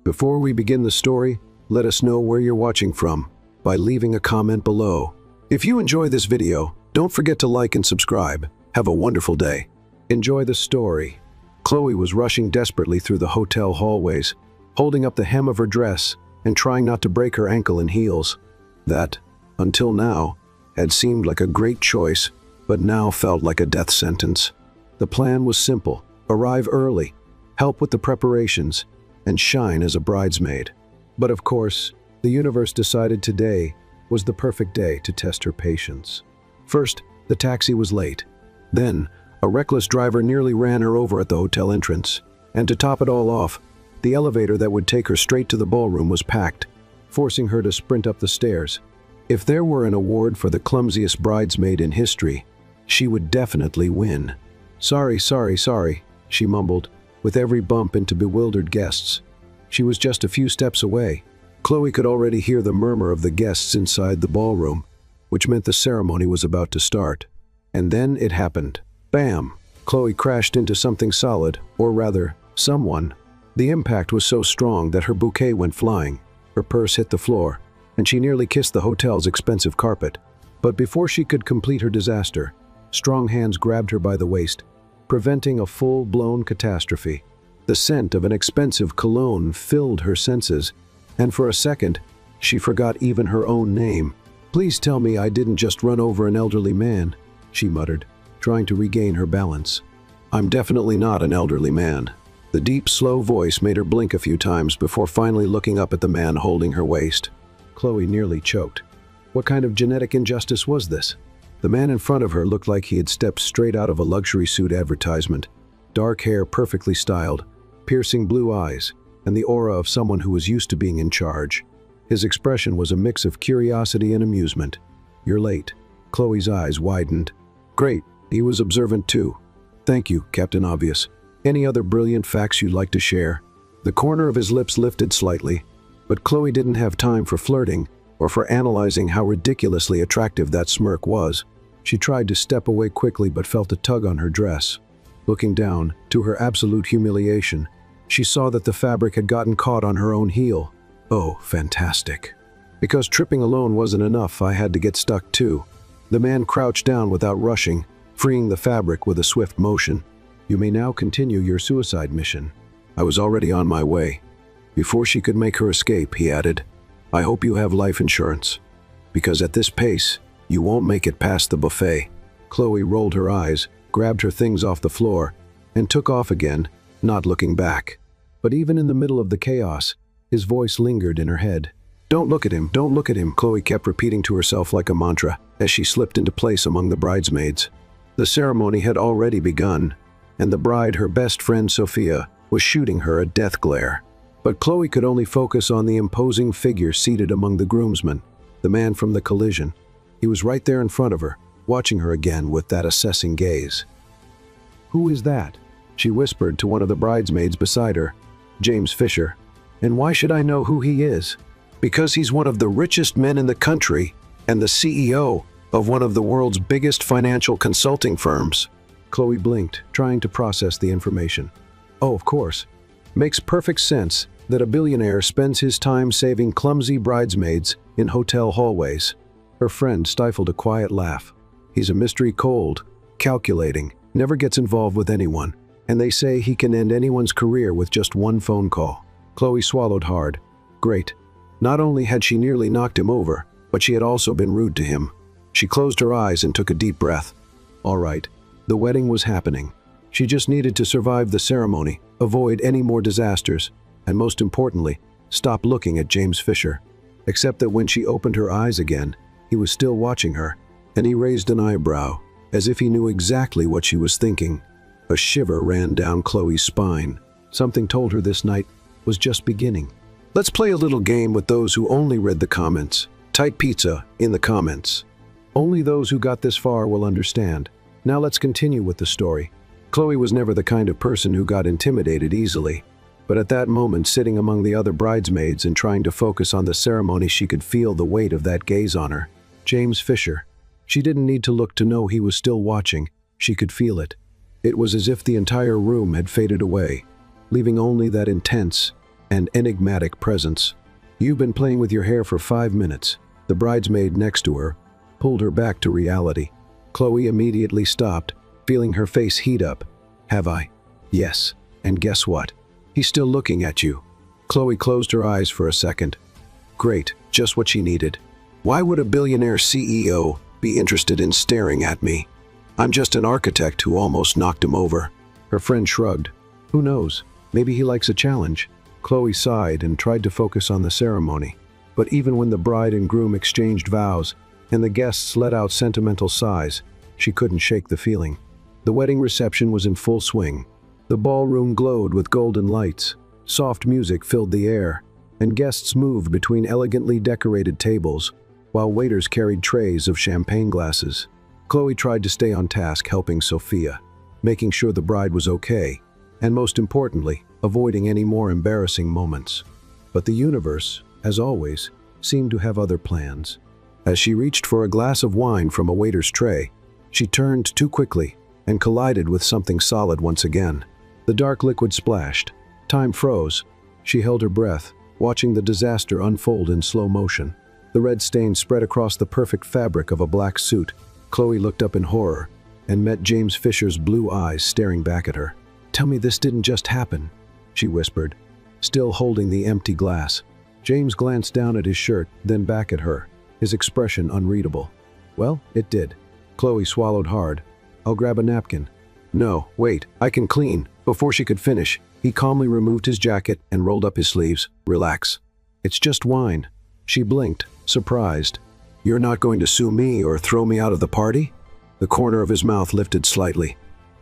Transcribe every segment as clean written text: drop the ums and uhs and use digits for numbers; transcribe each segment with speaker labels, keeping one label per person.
Speaker 1: Before we begin the story, let us know where you're watching from by leaving a comment below. If you enjoy this video, don't forget to like and subscribe. Have a wonderful day. Enjoy the story. Chloe was rushing desperately through the hotel hallways, holding up the hem of her dress and trying not to break her ankle in heels. That, until now, had seemed like a great choice, but now felt like a death sentence. The plan was simple: arrive early, help with the preparations, and shine as a bridesmaid. But of course, the universe decided today was the perfect day to test her patience. First, the taxi was late. Then, a reckless driver nearly ran her over at the hotel entrance. And to top it all off, the elevator that would take her straight to the ballroom was packed, forcing her to sprint up the stairs. If there were an award for the clumsiest bridesmaid in history, she would definitely win. Sorry, she mumbled, with every bump into bewildered guests. She was just a few steps away. Chloe could already hear the murmur of the guests inside the ballroom, which meant the ceremony was about to start. And then it happened. Bam! Chloe crashed into something solid, or rather, someone. The impact was so strong that her bouquet went flying. Her purse hit the floor, and she nearly kissed the hotel's expensive carpet. But before she could complete her disaster, strong hands grabbed her by the waist, preventing a full-blown catastrophe. The scent of an expensive cologne filled her senses, and for a second, she forgot even her own name. "Please tell me I didn't just run over an elderly man," she muttered, trying to regain her balance. "I'm definitely not an elderly man." The deep, slow voice made her blink a few times before finally looking up at the man holding her waist. Chloe nearly choked. What kind of genetic injustice was this? The man in front of her looked like he had stepped straight out of a luxury suit advertisement. Dark hair perfectly styled, piercing blue eyes, and the aura of someone who was used to being in charge. His expression was a mix of curiosity and amusement. "You're late." Chloe's eyes widened. "Great." He was observant too. "Thank you, Captain Obvious. Any other brilliant facts you'd like to share?" The corner of his lips lifted slightly, but Chloe didn't have time for flirting or for analyzing how ridiculously attractive that smirk was. She tried to step away quickly but felt a tug on her dress. Looking down, to her absolute humiliation, she saw that the fabric had gotten caught on her own heel. Oh, fantastic. Because tripping alone wasn't enough, I had to get stuck too. The man crouched down without rushing, freeing the fabric with a swift motion. "You may now continue your suicide mission." I was already on my way. Before she could make her escape, he added, "I hope you have life insurance, because at this pace, you won't make it past the buffet." Chloe rolled her eyes, grabbed her things off the floor, and took off again, not looking back. But even in the middle of the chaos, his voice lingered in her head. "Don't look at him, don't look at him," Chloe kept repeating to herself like a mantra as she slipped into place among the bridesmaids. The ceremony had already begun, and the bride, her best friend Sophia, was shooting her a death glare. But Chloe could only focus on the imposing figure seated among the groomsmen, the man from the collision. He was right there in front of her, watching her again with that assessing gaze. "Who is that?" she whispered to one of the bridesmaids beside her. "James Fisher." "And why should I know who he is?" "Because he's one of the richest men in the country and the CEO of one of the world's biggest financial consulting firms." Chloe blinked, trying to process the information. "Oh, of course. Makes perfect sense that a billionaire spends his time saving clumsy bridesmaids in hotel hallways." Her friend stifled a quiet laugh. "He's a mystery cold, calculating, never gets involved with anyone, and they say he can end anyone's career with just one phone call." Chloe swallowed hard. Great. Not only had she nearly knocked him over, but she had also been rude to him. She closed her eyes and took a deep breath. All right, the wedding was happening. She just needed to survive the ceremony, avoid any more disasters, and most importantly, stop looking at James Fisher. Except that when she opened her eyes again, he was still watching her, and he raised an eyebrow, as if he knew exactly what she was thinking. A shiver ran down Chloe's spine. Something told her this night was just beginning. Let's play a little game with those who only read the comments. Type pizza in the comments. Only those who got this far will understand. Now let's continue with the story. Chloe was never the kind of person who got intimidated easily. But at that moment, sitting among the other bridesmaids and trying to focus on the ceremony, she could feel the weight of that gaze on her. James Fisher. She didn't need to look to know he was still watching. She could feel it. It was as if the entire room had faded away, leaving only that intense, and enigmatic presence. "You've been playing with your hair for 5 minutes." The bridesmaid next to her pulled her back to reality. Chloe immediately stopped, feeling her face heat up. "Have I?" "Yes. And guess what? He's still looking at you." Chloe closed her eyes for a second. Great, just what she needed. Why would a billionaire CEO be interested in staring at me? I'm just an architect who almost knocked him over. Her friend shrugged. Who knows? Maybe he likes a challenge. Chloe sighed and tried to focus on the ceremony. But even when the bride and groom exchanged vows and the guests let out sentimental sighs, she couldn't shake the feeling. The wedding reception was in full swing. The ballroom glowed with golden lights. Soft music filled the air, and guests moved between elegantly decorated tables, while waiters carried trays of champagne glasses. Chloe tried to stay on task, helping Sophia, making sure the bride was okay, and most importantly, avoiding any more embarrassing moments. But the universe, as always, seemed to have other plans. As she reached for a glass of wine from a waiter's tray, she turned too quickly and collided with something solid once again. The dark liquid splashed. Time froze. She held her breath, watching the disaster unfold in slow motion. The red stain spread across the perfect fabric of a black suit. Chloe looked up in horror and met James Fisher's blue eyes staring back at her. "Tell me this didn't just happen," she whispered, still holding the empty glass. James glanced down at his shirt, then back at her, his expression unreadable. "Well, it did." Chloe swallowed hard. "I'll grab a napkin." "No, wait, I can clean." Before she could finish, he calmly removed his jacket and rolled up his sleeves. "Relax. It's just wine." She blinked, surprised. "You're not going to sue me or throw me out of the party?" The corner of his mouth lifted slightly.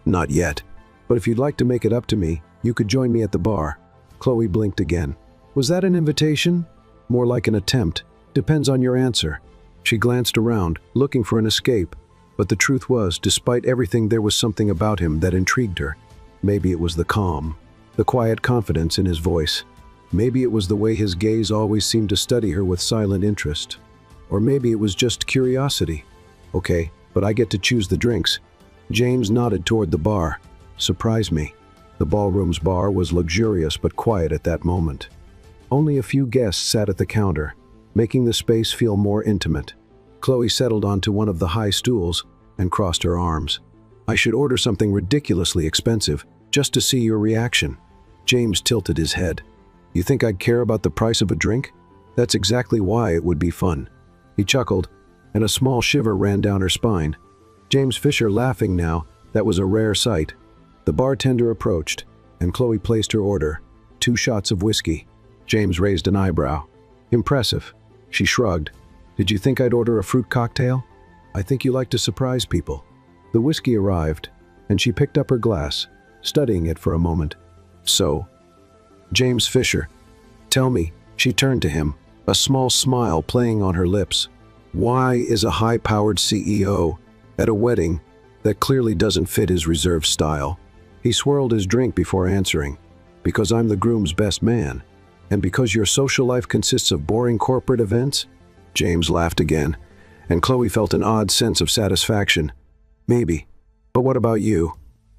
Speaker 1: "Not yet. But if you'd like to make it up to me, you could join me at the bar." Chloe blinked again. "Was that an invitation? More like an attempt. Depends on your answer." She glanced around, looking for an escape. But the truth was, despite everything, there was something about him that intrigued her. Maybe it was the calm, the quiet confidence in his voice. Maybe it was the way his gaze always seemed to study her with silent interest. Or maybe it was just curiosity. "Okay, but I get to choose the drinks." James nodded toward the bar. "Surprise me." The ballroom's bar was luxurious but quiet at that moment. Only a few guests sat at the counter, making the space feel more intimate. Chloe settled onto one of the high stools and crossed her arms. "I should order something ridiculously expensive, just to see your reaction." James tilted his head. "You think I'd care about the price of a drink? That's exactly why it would be fun." He chuckled, and a small shiver ran down her spine. James Fisher laughing now, that was a rare sight. The bartender approached, and Chloe placed her order. 2 shots of whiskey. James raised an eyebrow. "Impressive." She shrugged. "Did you think I'd order a fruit cocktail?" "I think you like to surprise people." The whiskey arrived, and she picked up her glass, studying it for a moment. "So, James Fisher, tell me," she turned to him, a small smile playing on her lips. "Why is a high-powered CEO at a wedding that clearly doesn't fit his reserved style?" He swirled his drink before answering. "Because I'm the groom's best man. And because your social life consists of boring corporate events?" James laughed again, and Chloe felt an odd sense of satisfaction. "Maybe. But what about you?"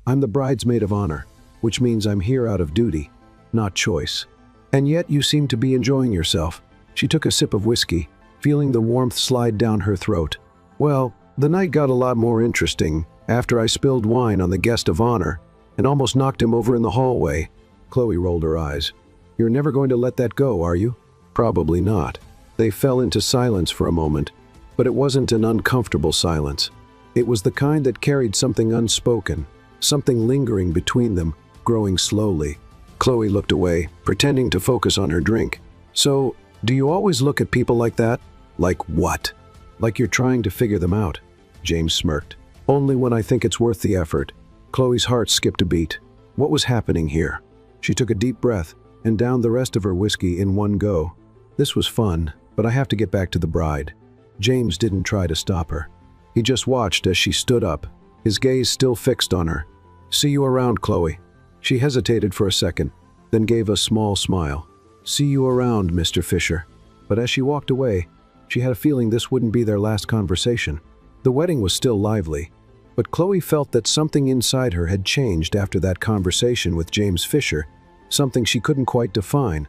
Speaker 1: "I'm the bridesmaid of honor, which means I'm here out of duty, not choice." "And yet you seem to be enjoying yourself." She took a sip of whiskey, feeling the warmth slide down her throat. "Well, the night got a lot more interesting after I spilled wine on the guest of honor and almost knocked him over in the hallway." Chloe rolled her eyes. "You're never going to let that go, are you?" "Probably not." They fell into silence for a moment, but it wasn't an uncomfortable silence. It was the kind that carried something unspoken, something lingering between them, growing slowly. Chloe looked away, pretending to focus on her drink. "So, do you always look at people like that?" "Like what?" "Like you're trying to figure them out." James smirked. "Only when I think it's worth the effort." Chloe's heart skipped a beat. What was happening here? She took a deep breath and downed the rest of her whiskey in one go. "This was fun, but I have to get back to the bride." James didn't try to stop her. He just watched as she stood up, his gaze still fixed on her. "See you around, Chloe." She hesitated for a second, then gave a small smile. "See you around, Mr. Fisher." But as she walked away, she had a feeling this wouldn't be their last conversation. The wedding was still lively, but Chloe felt that something inside her had changed after that conversation with James Fisher, something she couldn't quite define,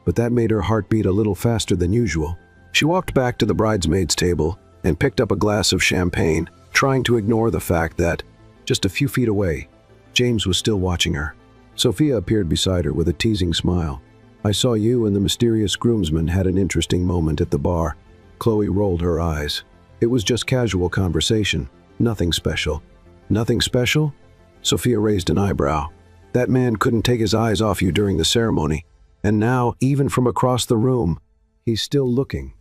Speaker 1: but that made her heart beat a little faster than usual. She walked back to the bridesmaids' table and picked up a glass of champagne, trying to ignore the fact that, just a few feet away, James was still watching her. Sophia appeared beside her with a teasing smile. "I saw you and the mysterious groomsman had an interesting moment at the bar." Chloe rolled her eyes. "It was just casual conversation. Nothing special." "Nothing special?" Sophia raised an eyebrow. "That man couldn't take his eyes off you during the ceremony. And now, even from across the room, he's still looking."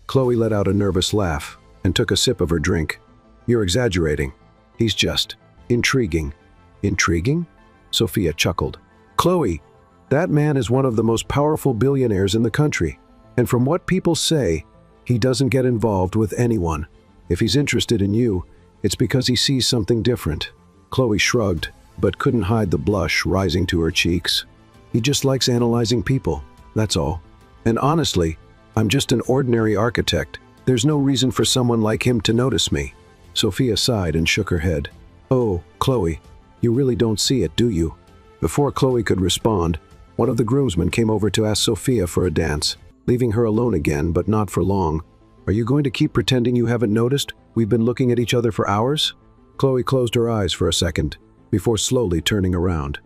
Speaker 1: Chloe let out a nervous laugh and took a sip of her drink. "You're exaggerating. He's just intriguing." "Intriguing?" Sophia chuckled. "Chloe, that man is one of the most powerful billionaires in the country. And from what people say, he doesn't get involved with anyone. If he's interested in you, it's because he sees something different." Chloe shrugged, but couldn't hide the blush rising to her cheeks. "He just likes analyzing people, that's all. And honestly, I'm just an ordinary architect. There's no reason for someone like him to notice me." Sophia sighed and shook her head. "Oh, Chloe, you really don't see it, do you?" Before Chloe could respond, one of the groomsmen came over to ask Sophia for a dance, leaving her alone again, but not for long. "Are you going to keep pretending you haven't noticed? We've been looking at each other for hours?" Chloe closed her eyes for a second, before slowly turning around.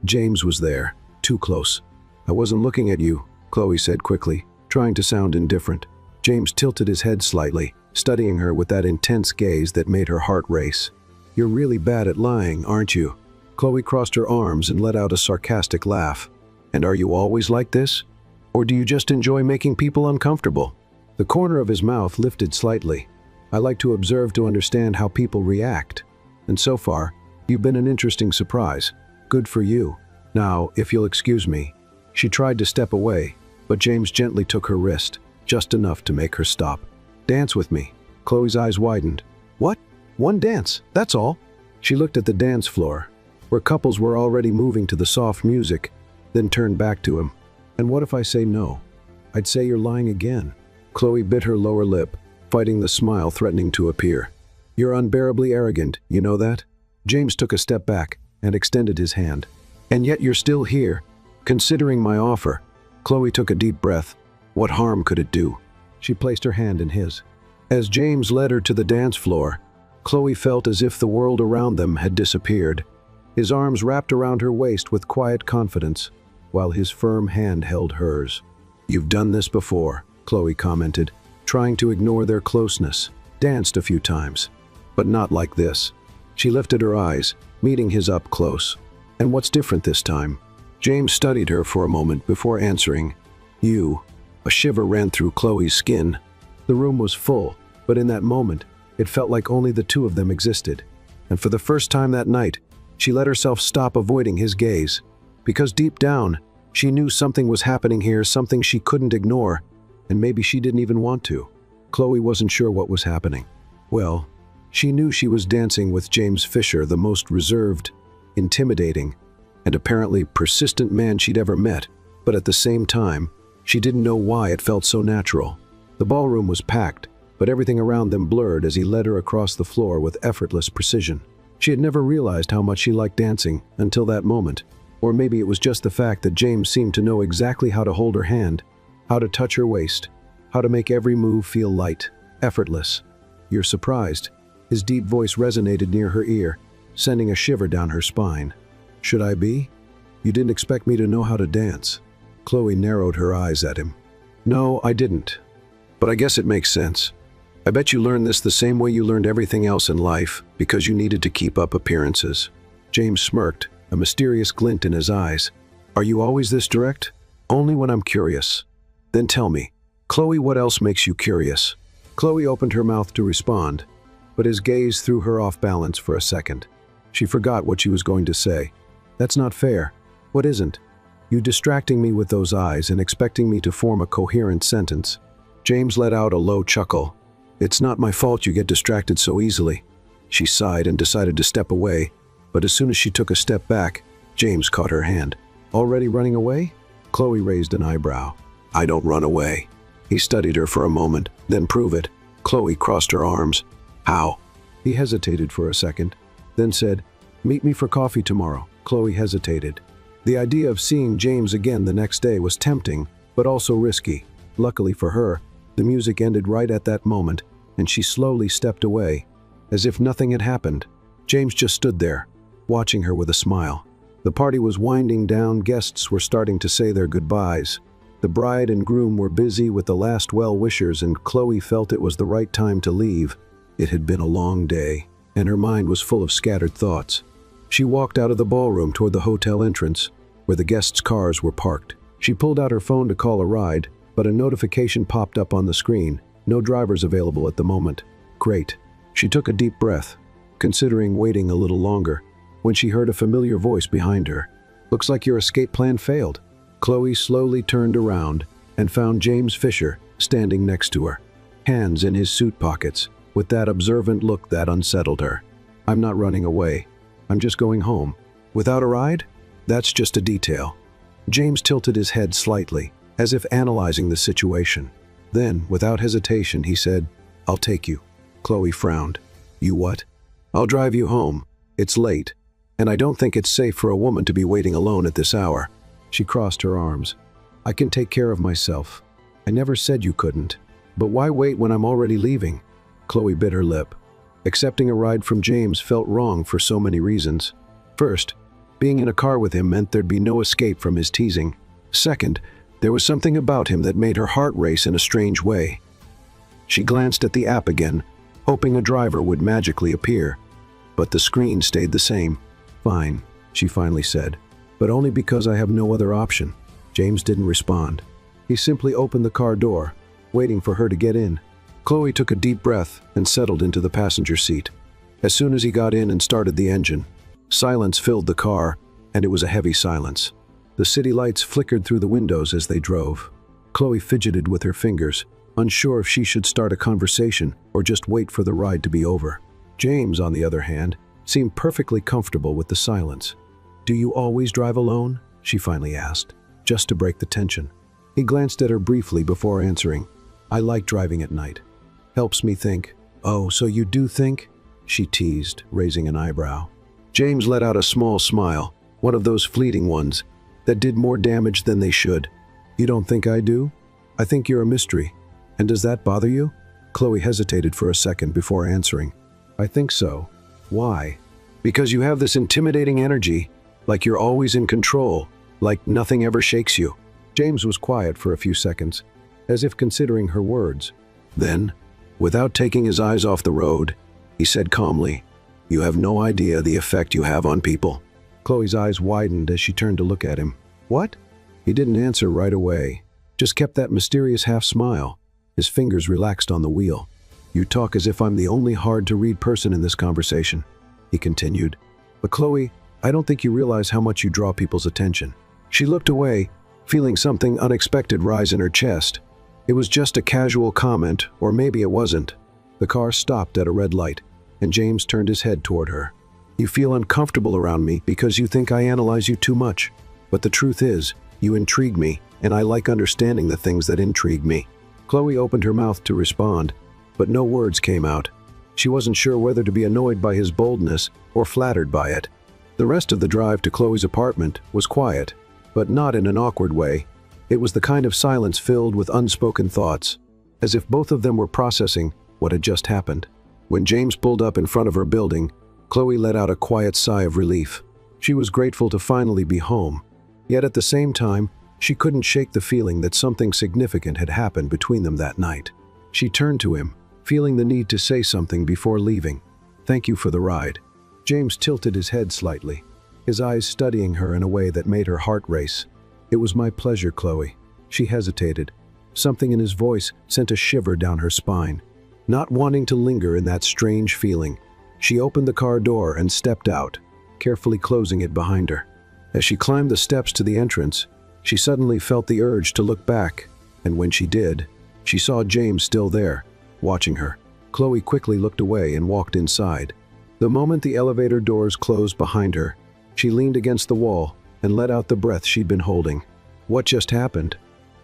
Speaker 1: James was there, too close. "I wasn't looking at you," Chloe said quickly, trying to sound indifferent. James tilted his head slightly, studying her with that intense gaze that made her heart race. "You're really bad at lying, aren't you?" Chloe crossed her arms and let out a sarcastic laugh. "And are you always like this? Or do you just enjoy making people uncomfortable?" The corner of his mouth lifted slightly. "I like to observe to understand how people react. And so far, you've been an interesting surprise. Good for you. Now, if you'll excuse me." She tried to step away, but James gently took her wrist, just enough to make her stop. "Dance with me." Chloe's eyes widened. "What? One dance, that's all?" She looked at the dance floor, where couples were already moving to the soft music, then turned back to him. "And what if I say no? I'd say you're lying again." Chloe bit her lower lip, fighting the smile threatening to appear. "You're unbearably arrogant, you know that?" James took a step back and extended his hand. "And yet you're still here, considering my offer." Chloe took a deep breath. What harm could it do? She placed her hand in his. As James led her to the dance floor, Chloe felt as if the world around them had disappeared. His arms wrapped around her waist with quiet confidence, while his firm hand held hers. "You've done this before," Chloe commented, trying to ignore their closeness. "Danced a few times, but not like this." She lifted her eyes, meeting his up close. "And what's different this time?" James studied her for a moment before answering, "You." A shiver ran through Chloe's skin. The room was full, but in that moment, it felt like only the two of them existed. And for the first time that night, she let herself stop avoiding his gaze. Because deep down, she knew something was happening here, something she couldn't ignore, and maybe she didn't even want to. Chloe wasn't sure what was happening. Well, she knew she was dancing with James Fisher, the most reserved, intimidating, and apparently persistent man she'd ever met, but at the same time, she didn't know why it felt so natural. The ballroom was packed, but everything around them blurred as he led her across the floor with effortless precision. She had never realized how much she liked dancing until that moment, or maybe it was just the fact that James seemed to know exactly how to hold her hand, how to touch her waist, how to make every move feel light, effortless. "You're surprised." His deep voice resonated near her ear, sending a shiver down her spine. "Should I be? You didn't expect me to know how to dance." Chloe narrowed her eyes at him. "No, I didn't. But I guess it makes sense. I bet you learned this the same way you learned everything else in life, because you needed to keep up appearances." James smirked, a mysterious glint in his eyes. "Are you always this direct?" "Only when I'm curious." "Then tell me, Chloe, what else makes you curious?" Chloe opened her mouth to respond, but his gaze threw her off balance for a second. She forgot what she was going to say. "That's not fair." "What isn't?" "You distracting me with those eyes and expecting me to form a coherent sentence." James let out a low chuckle. "It's not my fault you get distracted so easily." She sighed and decided to step away, but as soon as she took a step back, James caught her hand. "Already running away?" Chloe raised an eyebrow. "I don't run away." He studied her for a moment, then prove it. Chloe crossed her arms. "How?" He hesitated for a second, then said, "Meet me for coffee tomorrow." Chloe hesitated. The idea of seeing James again the next day was tempting, but also risky. Luckily for her, the music ended right at that moment, and she slowly stepped away, as if nothing had happened. James just stood there, watching her with a smile. The party was winding down, guests were starting to say their goodbyes. The bride and groom were busy with the last well-wishers, and Chloe felt it was the right time to leave. It had been a long day, and her mind was full of scattered thoughts. She walked out of the ballroom toward the hotel entrance, where the guests' cars were parked. She pulled out her phone to call a ride, but a notification popped up on the screen. No drivers available at the moment. Great. She took a deep breath, considering waiting a little longer, when she heard a familiar voice behind her. "Looks like your escape plan failed." Chloe slowly turned around and found James Fisher standing next to her, hands in his suit pockets, with that observant look that unsettled her. "I'm not running away. I'm just going home." "Without a ride?" "That's just a detail." James tilted his head slightly, as if analyzing the situation. Then, without hesitation, he said, "I'll take you." Chloe frowned. "You what?" "I'll drive you home. It's late, and I don't think it's safe for a woman to be waiting alone at this hour." She crossed her arms. "I can take care of myself. I never said you couldn't. But why wait when I'm already leaving?" Chloe bit her lip. Accepting a ride from James felt wrong for so many reasons. First, being in a car with him meant there'd be no escape from his teasing. Second, there was something about him that made her heart race in a strange way. She glanced at the app again, hoping a driver would magically appear. But the screen stayed the same. "Fine," she finally said, "but only because I have no other option." James didn't respond. He simply opened the car door, waiting for her to get in. Chloe took a deep breath and settled into the passenger seat. As soon as he got in and started the engine, silence filled the car, and it was a heavy silence. The city lights flickered through the windows as they drove. Chloe fidgeted with her fingers, unsure if she should start a conversation or just wait for the ride to be over. James, on the other hand, seemed perfectly comfortable with the silence. "Do you always drive alone?" she finally asked, just to break the tension. He glanced at her briefly before answering. "I like driving at night. Helps me think." "Oh, so you do think?" she teased, raising an eyebrow. James let out a small smile, one of those fleeting ones that did more damage than they should. "You don't think I do?" "I think you're a mystery. And does that bother you?" Chloe hesitated for a second before answering. "I think so." "Why?" "Because you have this intimidating energy, like you're always in control, like nothing ever shakes you." James was quiet for a few seconds, as if considering her words. Then, without taking his eyes off the road, he said calmly, "You have no idea the effect you have on people." Chloe's eyes widened as she turned to look at him. "What?" He didn't answer right away, just kept that mysterious half-smile. His fingers relaxed on the wheel. "You talk as if I'm the only hard-to-read person in this conversation," he continued. "But Chloe, I don't think you realize how much you draw people's attention." She looked away, feeling something unexpected rise in her chest. It was just a casual comment, or maybe it wasn't. The car stopped at a red light, and James turned his head toward her. "You feel uncomfortable around me because you think I analyze you too much. But the truth is, you intrigue me, and I like understanding the things that intrigue me." Chloe opened her mouth to respond, but no words came out. She wasn't sure whether to be annoyed by his boldness or flattered by it. The rest of the drive to Chloe's apartment was quiet, but not in an awkward way. It was the kind of silence filled with unspoken thoughts, as if both of them were processing what had just happened. When James pulled up in front of her building, Chloe let out a quiet sigh of relief. She was grateful to finally be home, yet at the same time, she couldn't shake the feeling that something significant had happened between them that night. She turned to him, feeling the need to say something before leaving. "Thank you for the ride." James tilted his head slightly, his eyes studying her in a way that made her heart race. "It was my pleasure, Chloe." She hesitated. Something in his voice sent a shiver down her spine. Not wanting to linger in that strange feeling, she opened the car door and stepped out, carefully closing it behind her. As she climbed the steps to the entrance, she suddenly felt the urge to look back, and when she did, she saw James still there, watching her. Chloe quickly looked away and walked inside. The moment the elevator doors closed behind her, she leaned against the wall and let out the breath she'd been holding. What just happened?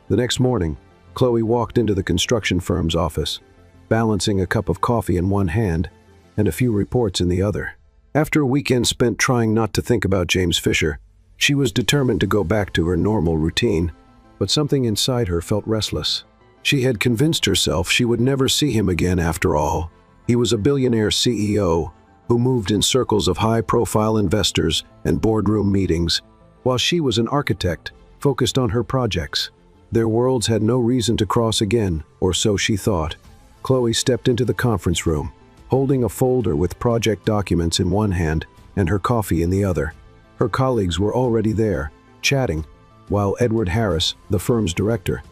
Speaker 1: The next morning, Chloe walked into the construction firm's office, balancing a cup of coffee in one hand and a few reports in the other. After a weekend spent trying not to think about James Fisher, she was determined to go back to her normal routine. but something inside her felt restless. She had convinced herself she would never see him again after all. He was a billionaire CEO who moved in circles of high-profile investors and boardroom meetings, while she was an architect focused on her projects. Their worlds had no reason to cross again, or so she thought. Chloe stepped into the conference room, holding a folder with project documents in one hand and her coffee in the other. Her colleagues were already there, chatting, while Edward Harris, the firm's director,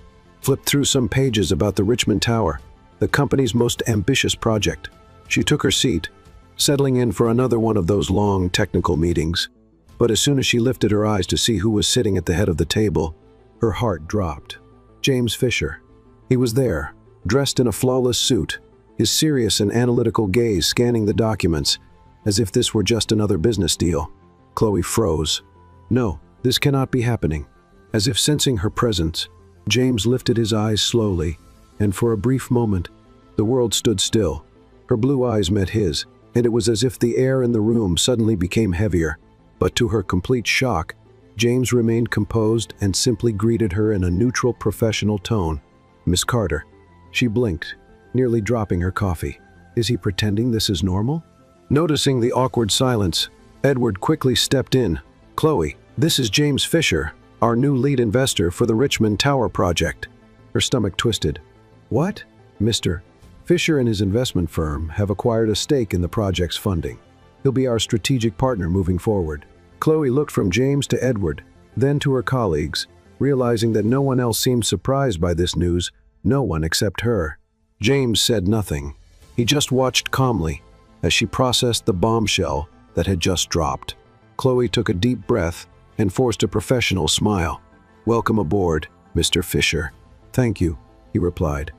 Speaker 1: flipped through some pages about the Richmond Tower, the company's most ambitious project. She took her seat, settling in for another one of those long technical meetings. But as soon as she lifted her eyes to see who was sitting at the head of the table, her heart dropped. James Fisher. He was there, dressed in a flawless suit, his serious and analytical gaze scanning the documents, as if this were just another business deal. Chloe froze. No, this cannot be happening. As if sensing her presence, James lifted his eyes slowly, and for a brief moment, the world stood still. Her blue eyes met his, and it was as if the air in the room suddenly became heavier. But to her complete shock, James remained composed and simply greeted her in a neutral professional tone. "Miss Carter." She blinked, nearly dropping her coffee. Is he pretending this is normal? Noticing the awkward silence, Edward quickly stepped in. "Chloe, this is James Fisher, our new lead investor for the Richmond Tower project." Her stomach twisted. "What?" "Mr. Fisher and his investment firm have acquired a stake in the project's funding. He'll be our strategic partner moving forward." Chloe looked from James to Edward, then to her colleagues, realizing that no one else seemed surprised by this news, no one except her. James said nothing. He just watched calmly as she processed the bombshell that had just dropped. Chloe took a deep breath and forced a professional smile. "Welcome aboard, Mr. Fisher." "Thank you," he replied,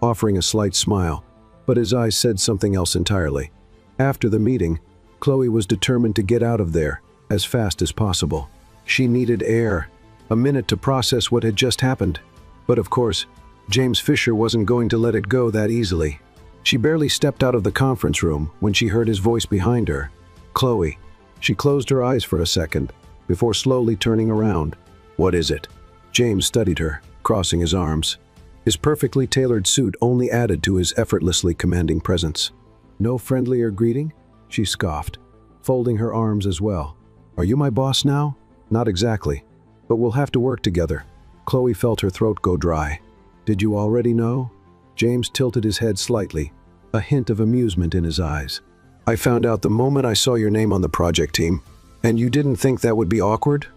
Speaker 1: offering a slight smile, but his eyes said something else entirely. After the meeting, Chloe was determined to get out of there as fast as possible. She needed air, a minute to process what had just happened. But of course, James Fisher wasn't going to let it go that easily. She barely stepped out of the conference room when she heard his voice behind her. "Chloe." She closed her eyes for a second before slowly turning around. "What is it?" James studied her, crossing his arms. His perfectly tailored suit only added to his effortlessly commanding presence. "No friendlier greeting?" She scoffed, folding her arms as well. "Are you my boss now?" "Not exactly, but we'll have to work together." Chloe felt her throat go dry. "Did you already know?" James tilted his head slightly, a hint of amusement in his eyes. "I found out the moment I saw your name on the project team. And you didn't think that would be awkward?"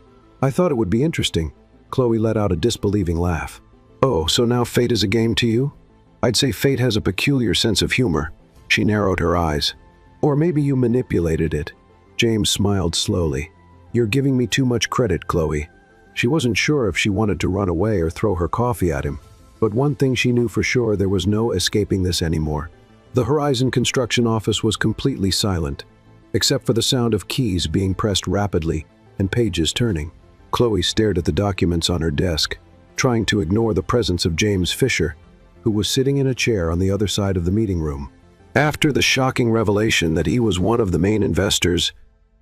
Speaker 1: "I thought it would be interesting." Chloe let out a disbelieving laugh. "Oh, so now fate is a game to you?" "I'd say fate has a peculiar sense of humor." She narrowed her eyes. "Or maybe you manipulated it." James smiled slowly. "You're giving me too much credit, Chloe." She wasn't sure if she wanted to run away or throw her coffee at him, but one thing she knew for sure: there was no escaping this anymore. The Horizon construction office was completely silent, except for the sound of keys being pressed rapidly and pages turning. Chloe stared at the documents on her desk, trying to ignore the presence of James Fisher, who was sitting in a chair on the other side of the meeting room. After the shocking revelation that he was one of the main investors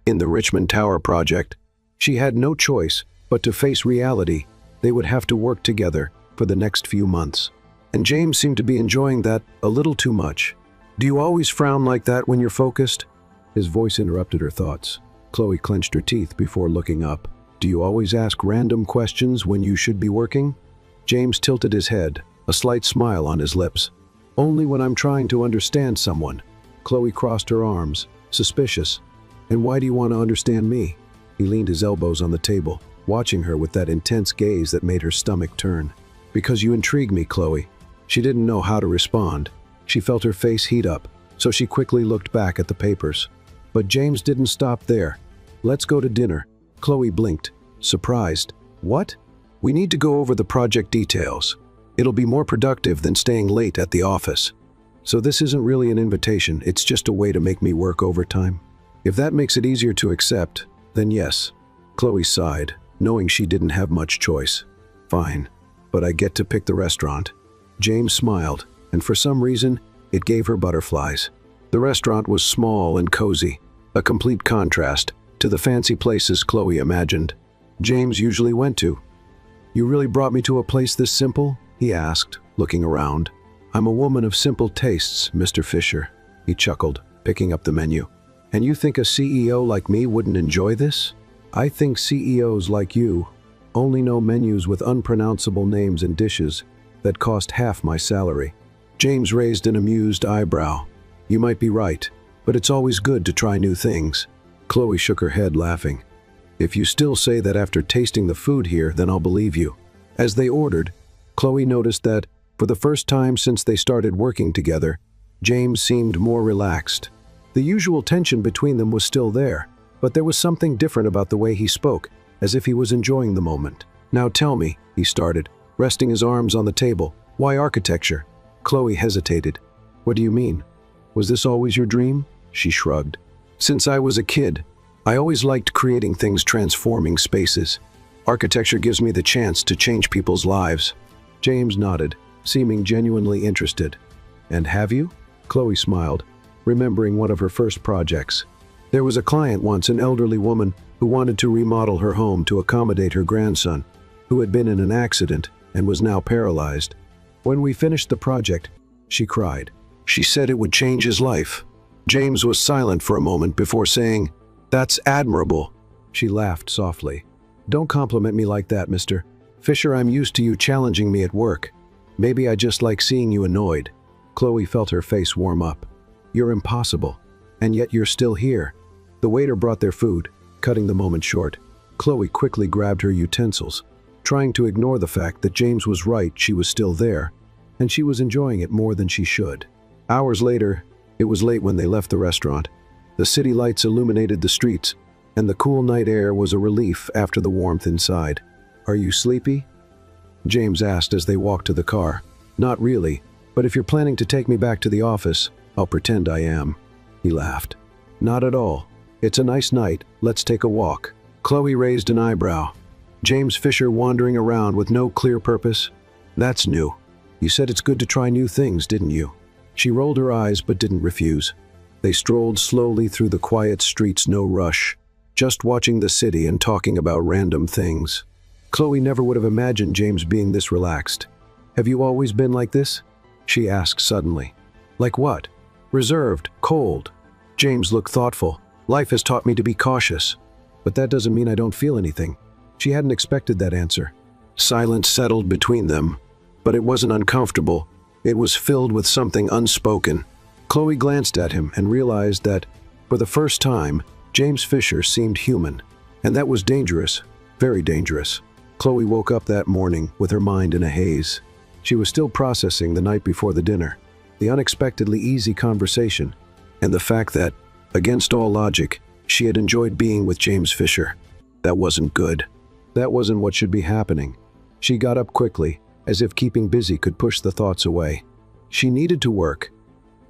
Speaker 1: in the Richmond Tower project, she had no choice but to face reality. They would have to work together for the next few months. And James seemed to be enjoying that a little too much. "Do you always frown like that when you're focused?" His voice interrupted her thoughts. Chloe clenched her teeth before looking up. "Do you always ask random questions when you should be working?" James tilted his head, a slight smile on his lips. "Only when I'm trying to understand someone." Chloe crossed her arms, suspicious. "And why do you want to understand me?" He leaned his elbows on the table, watching her with that intense gaze that made her stomach turn. "Because you intrigue me, Chloe." She didn't know how to respond. She felt her face heat up, so she quickly looked back at the papers. But James didn't stop there. "Let's go to dinner." Chloe blinked, surprised. "What?" "We need to go over the project details. It'll be more productive than staying late at the office." "So this isn't really an invitation, it's just a way to make me work overtime?" "If that makes it easier to accept, then yes." Chloe sighed, knowing she didn't have much choice. "Fine, but I get to pick the restaurant." James smiled, and for some reason, it gave her butterflies. The restaurant was small and cozy, a complete contrast to the fancy places Chloe imagined James usually went to. You really brought me to a place this simple? He asked, looking around. I'm a woman of simple tastes, Mr. Fisher, he chuckled, picking up the menu. And you think a CEO like me wouldn't enjoy this? I think CEOs like you only know menus with unpronounceable names and dishes that cost half my salary. James raised an amused eyebrow. You might be right, but it's always good to try new things. Chloe shook her head, laughing. If you still say that after tasting the food here, then I'll believe you. As they ordered, Chloe noticed that, for the first time since they started working together, James seemed more relaxed. The usual tension between them was still there, but there was something different about the way he spoke, as if he was enjoying the moment. Now tell me, he started, resting his arms on the table. Why architecture? Chloe hesitated. What do you mean? Was this always your dream? She shrugged. Since I was a kid, I always liked creating things, transforming spaces. Architecture gives me the chance to change people's lives. James nodded, seeming genuinely interested. And have you? Chloe smiled, remembering one of her first projects. There was a client once, an elderly woman, who wanted to remodel her home to accommodate her grandson, who had been in an accident and was now paralyzed. When we finished the project, she cried. She said it would change his life. James was silent for a moment before saying, "That's admirable." She laughed softly. Don't compliment me like that, Mr. Fisher. I'm used to you challenging me at work. Maybe I just like seeing you annoyed. Chloe felt her face warm up. You're impossible, and yet you're still here. The waiter brought their food, cutting the moment short. Chloe quickly grabbed her utensils, trying to ignore the fact that James was right. She was still there, and she was enjoying it more than she should. Hours later, it was late when they left the restaurant. The city lights illuminated the streets, and the cool night air was a relief after the warmth inside. Are you sleepy? James asked as they walked to the car. Not really, but if you're planning to take me back to the office, I'll pretend I am. He laughed. Not at all. It's a nice night. Let's take a walk. Chloe raised an eyebrow. James Fisher wandering around with no clear purpose? That's new. You said it's good to try new things, didn't you? She rolled her eyes but didn't refuse. They strolled slowly through the quiet streets, no rush, just watching the city and talking about random things. Chloe never would have imagined James being this relaxed. Have you always been like this? She asked suddenly. Like what? Reserved, cold. James looked thoughtful. Life has taught me to be cautious. But that doesn't mean I don't feel anything. She hadn't expected that answer. Silence settled between them, but it wasn't uncomfortable. It was filled with something unspoken. Chloe glanced at him and realized that, for the first time, James Fisher seemed human. And that was dangerous, very dangerous. Chloe woke up that morning with her mind in a haze. She was still processing the night before the dinner, the unexpectedly easy conversation, and the fact that, against all logic, she had enjoyed being with James Fisher. That wasn't good. That wasn't what should be happening. She got up quickly, as if keeping busy could push the thoughts away. She needed to work.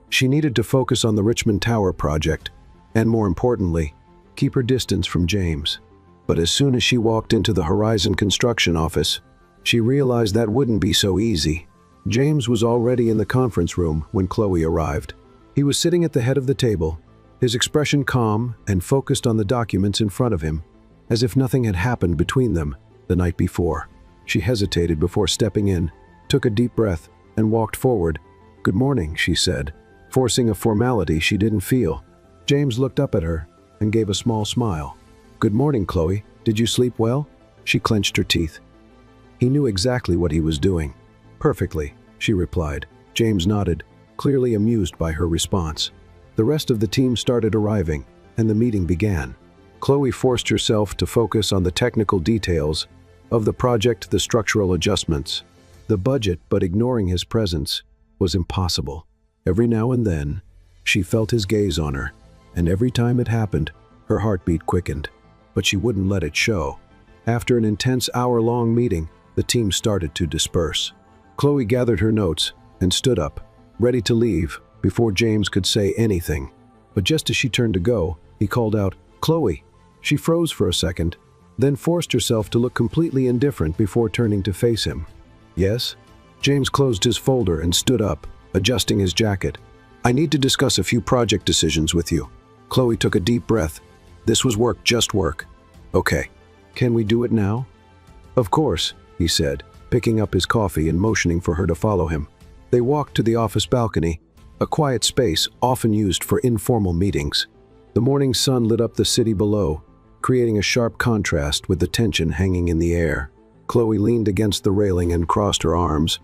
Speaker 1: She needed to focus on the Richmond Tower project, and more importantly, keep her distance from James. But as soon as she walked into the Horizon construction office, she realized that wouldn't be so easy. James was already in the conference room when Chloe arrived. He was sitting at the head of the table, his expression calm and focused on the documents in front of him, as if nothing had happened between them the night before. She hesitated before stepping in, took a deep breath, and walked forward. "Good morning," she said, forcing a formality she didn't feel. James looked up at her and gave a small smile. "Good morning, Chloe. Did you sleep well?" She clenched her teeth. He knew exactly what he was doing. "Perfectly," she replied. James nodded, clearly amused by her response. The rest of the team started arriving, and the meeting began. Chloe forced herself to focus on the technical details of the project, the structural adjustments, the budget, but ignoring his presence was impossible. Every now and then, she felt his gaze on her, and every time it happened, her heartbeat quickened. But she wouldn't let it show. After an intense hour-long meeting, the team started to disperse. Chloe gathered her notes and stood up, ready to leave, before James could say anything. But just as she turned to go, he called out, "Chloe." She froze for a second, then forced herself to look completely indifferent before turning to face him. "Yes?" James closed his folder and stood up, adjusting his jacket. "I need to discuss a few project decisions with you." Chloe took a deep breath. This was work, just work. "Okay. Can we do it now?" "Of course. he said, picking up his coffee and motioning for her to follow him. They walked to the office balcony, a quiet space often used for informal meetings. The morning sun lit up the city below, creating a sharp contrast with the tension hanging in the air. Chloe leaned against the railing and crossed her arms.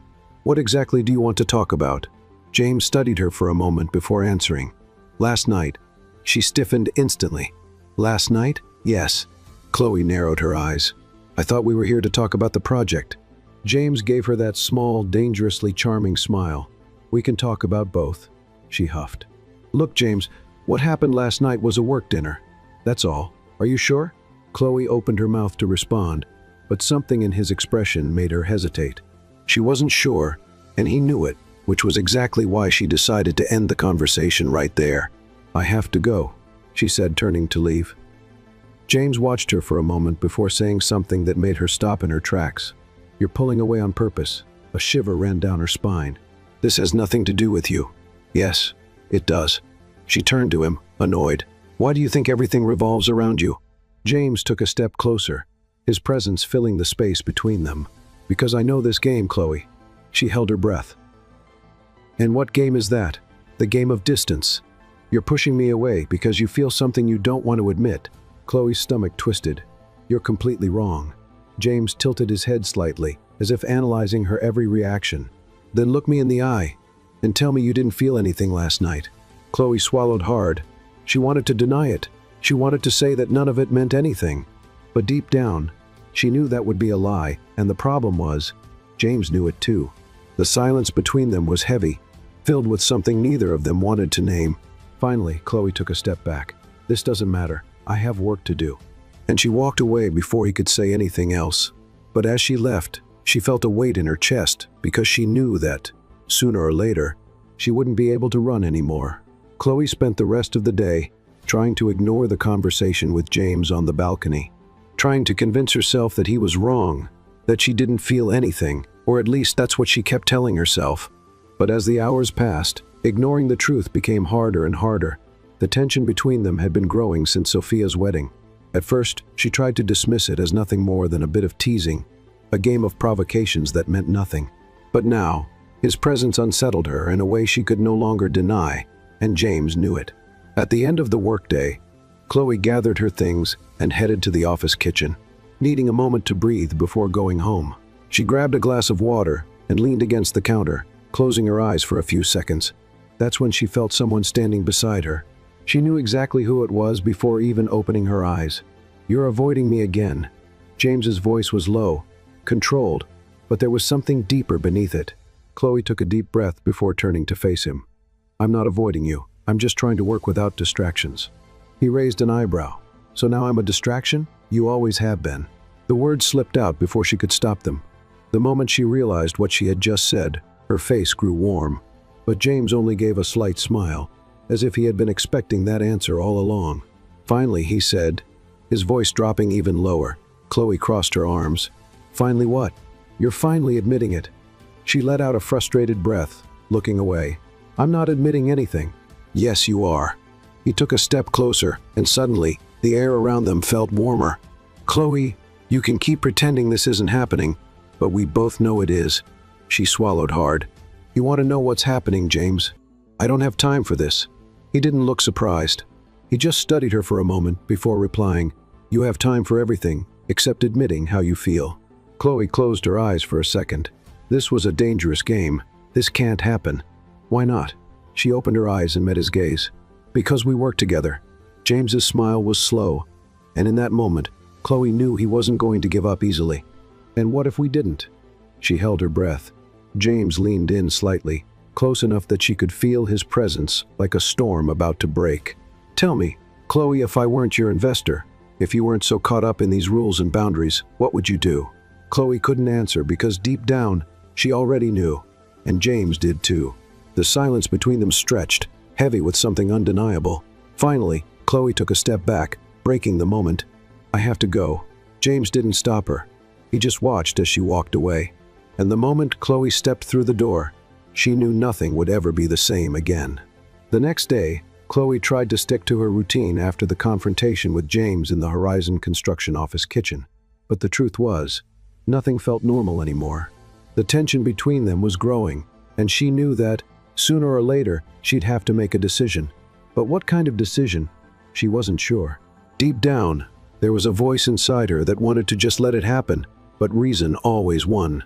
Speaker 1: "What exactly do you want to talk about?" James studied her for a moment before answering. "Last night." She stiffened instantly. "Last night?" "Yes." Chloe narrowed her eyes. "I thought we were here to talk about the project." James gave her that small, dangerously charming smile. "We can talk about both," she huffed. "Look, James, what happened last night was a work dinner. That's all. Are you sure?" Chloe opened her mouth to respond, but something in his expression made her hesitate. She wasn't sure, and he knew it, which was exactly why she decided to end the conversation right there. "I have to go," she said, turning to leave. James watched her for a moment before saying something that made her stop in her tracks. "You're pulling away on purpose." A shiver ran down her spine. "This has nothing to do with you." "Yes, it does." She turned to him, annoyed. "Why do you think everything revolves around you?" James took a step closer, his presence filling the space between them. "Because I know this game, Chloe." She held her breath. "And what game is that?" "The game of distance. You're pushing me away because you feel something you don't want to admit." Chloe's stomach twisted. "You're completely wrong." James tilted his head slightly, as if analyzing her every reaction. "Then look me in the eye and tell me you didn't feel anything last night." Chloe swallowed hard. She wanted to deny it. She wanted to say that none of it meant anything. But deep down, she knew that would be a lie, and the problem was, James knew it too. The silence between them was heavy, filled with something neither of them wanted to name. Finally, Chloe took a step back. "This doesn't matter. I have work to do." And she walked away before he could say anything else. But as she left, she felt a weight in her chest because she knew that, sooner or later, she wouldn't be able to run anymore. Chloe spent the rest of the day trying to ignore the conversation with James on the balcony, trying to convince herself that he was wrong, that she didn't feel anything, or at least that's what she kept telling herself. But as the hours passed, ignoring the truth became harder and harder. The tension between them had been growing since Sophia's wedding. At first, she tried to dismiss it as nothing more than a bit of teasing, a game of provocations that meant nothing. But now, his presence unsettled her in a way she could no longer deny, and James knew it. At the end of the workday, Chloe gathered her things and headed to the office kitchen, needing a moment to breathe before going home. She grabbed a glass of water and leaned against the counter, closing her eyes for a few seconds. That's when she felt someone standing beside her. She knew exactly who it was before even opening her eyes. "You're avoiding me again." James's voice was low, controlled, but there was something deeper beneath it. Chloe took a deep breath before turning to face him. "I'm not avoiding you. I'm just trying to work without distractions." He raised an eyebrow. "So now I'm a distraction? You always have been." The words slipped out before she could stop them. The moment she realized what she had just said, her face grew warm. But James only gave a slight smile, as if he had been expecting that answer all along. Finally, he said, his voice dropping even lower. Chloe crossed her arms. "Finally what?" "You're finally admitting it." She let out a frustrated breath, looking away. "I'm not admitting anything." "Yes, you are." He took a step closer, and suddenly, the air around them felt warmer. "Chloe, you can keep pretending this isn't happening, but we both know it is." She swallowed hard. "You want to know what's happening, James? I don't have time for this." He didn't look surprised. He just studied her for a moment before replying, "You have time for everything, except admitting how you feel." Chloe closed her eyes for a second. This was a dangerous game. This can't happen. "Why not?" She opened her eyes and met his gaze. "Because we work together." James's smile was slow, and in that moment, Chloe knew he wasn't going to give up easily. "And what if we didn't?" She held her breath. James leaned in slightly, close enough that she could feel his presence like a storm about to break. "Tell me, Chloe, if I weren't your investor, if you weren't so caught up in these rules and boundaries, what would you do?" Chloe couldn't answer because deep down, she already knew, and James did too. The silence between them stretched, heavy with something undeniable. Finally, Chloe took a step back, breaking the moment. "I have to go." James didn't stop her. He just watched as she walked away. And the moment Chloe stepped through the door, she knew nothing would ever be the same again. The next day, Chloe tried to stick to her routine after the confrontation with James in the Horizon construction office kitchen. But the truth was, Nothing felt normal anymore. The tension between them was growing, and she knew that, sooner or later, she'd have to make a decision. But what kind of decision? She wasn't sure. Deep down, there was a voice inside her that wanted to just let it happen, but reason always won.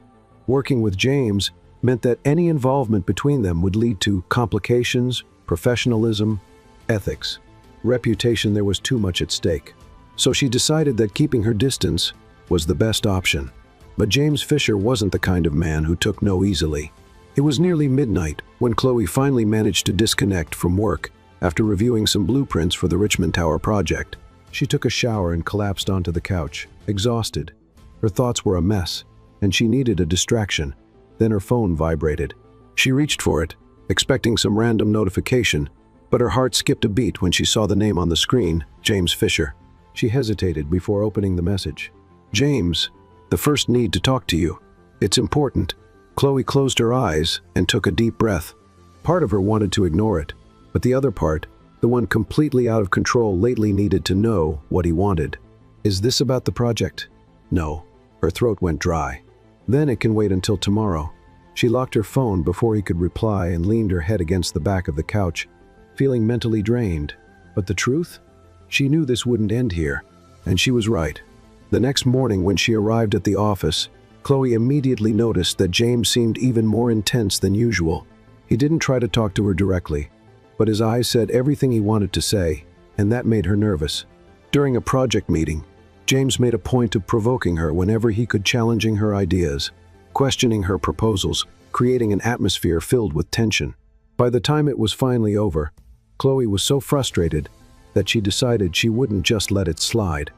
Speaker 1: Working with James meant that any involvement between them would lead to complications, professionalism, ethics. Reputation. There was too much at stake. So she decided that keeping her distance was the best option. But James Fisher wasn't the kind of man who took no easily. It was nearly midnight when Chloe finally managed to disconnect from work after reviewing some blueprints for the Richmond Tower project. She took a shower and collapsed onto the couch, exhausted. Her thoughts were a mess, and she needed a distraction. Then her phone vibrated. She reached for it, expecting some random notification, but her heart skipped a beat when she saw the name on the screen, James Fisher. She hesitated before opening the message. "James, the first need to talk to you. It's important." Chloe closed her eyes and took a deep breath. Part of her wanted to ignore it, but the other part, the one completely out of control, lately needed to know what he wanted. "Is this about the project?" "No." Her throat went dry. "Then it can wait until tomorrow." She locked her phone before he could reply and leaned her head against the back of the couch, feeling mentally drained. But the truth? She knew this wouldn't end here, and she was right. The next morning when she arrived at the office, Chloe immediately noticed that James seemed even more intense than usual. He didn't try to talk to her directly, but his eyes said everything he wanted to say, and that made her nervous. During a project meeting, James made a point of provoking her whenever he could, challenging her ideas, questioning her proposals, creating an atmosphere filled with tension. By the time it was finally over, Chloe was so frustrated that she decided she wouldn't just let it slide.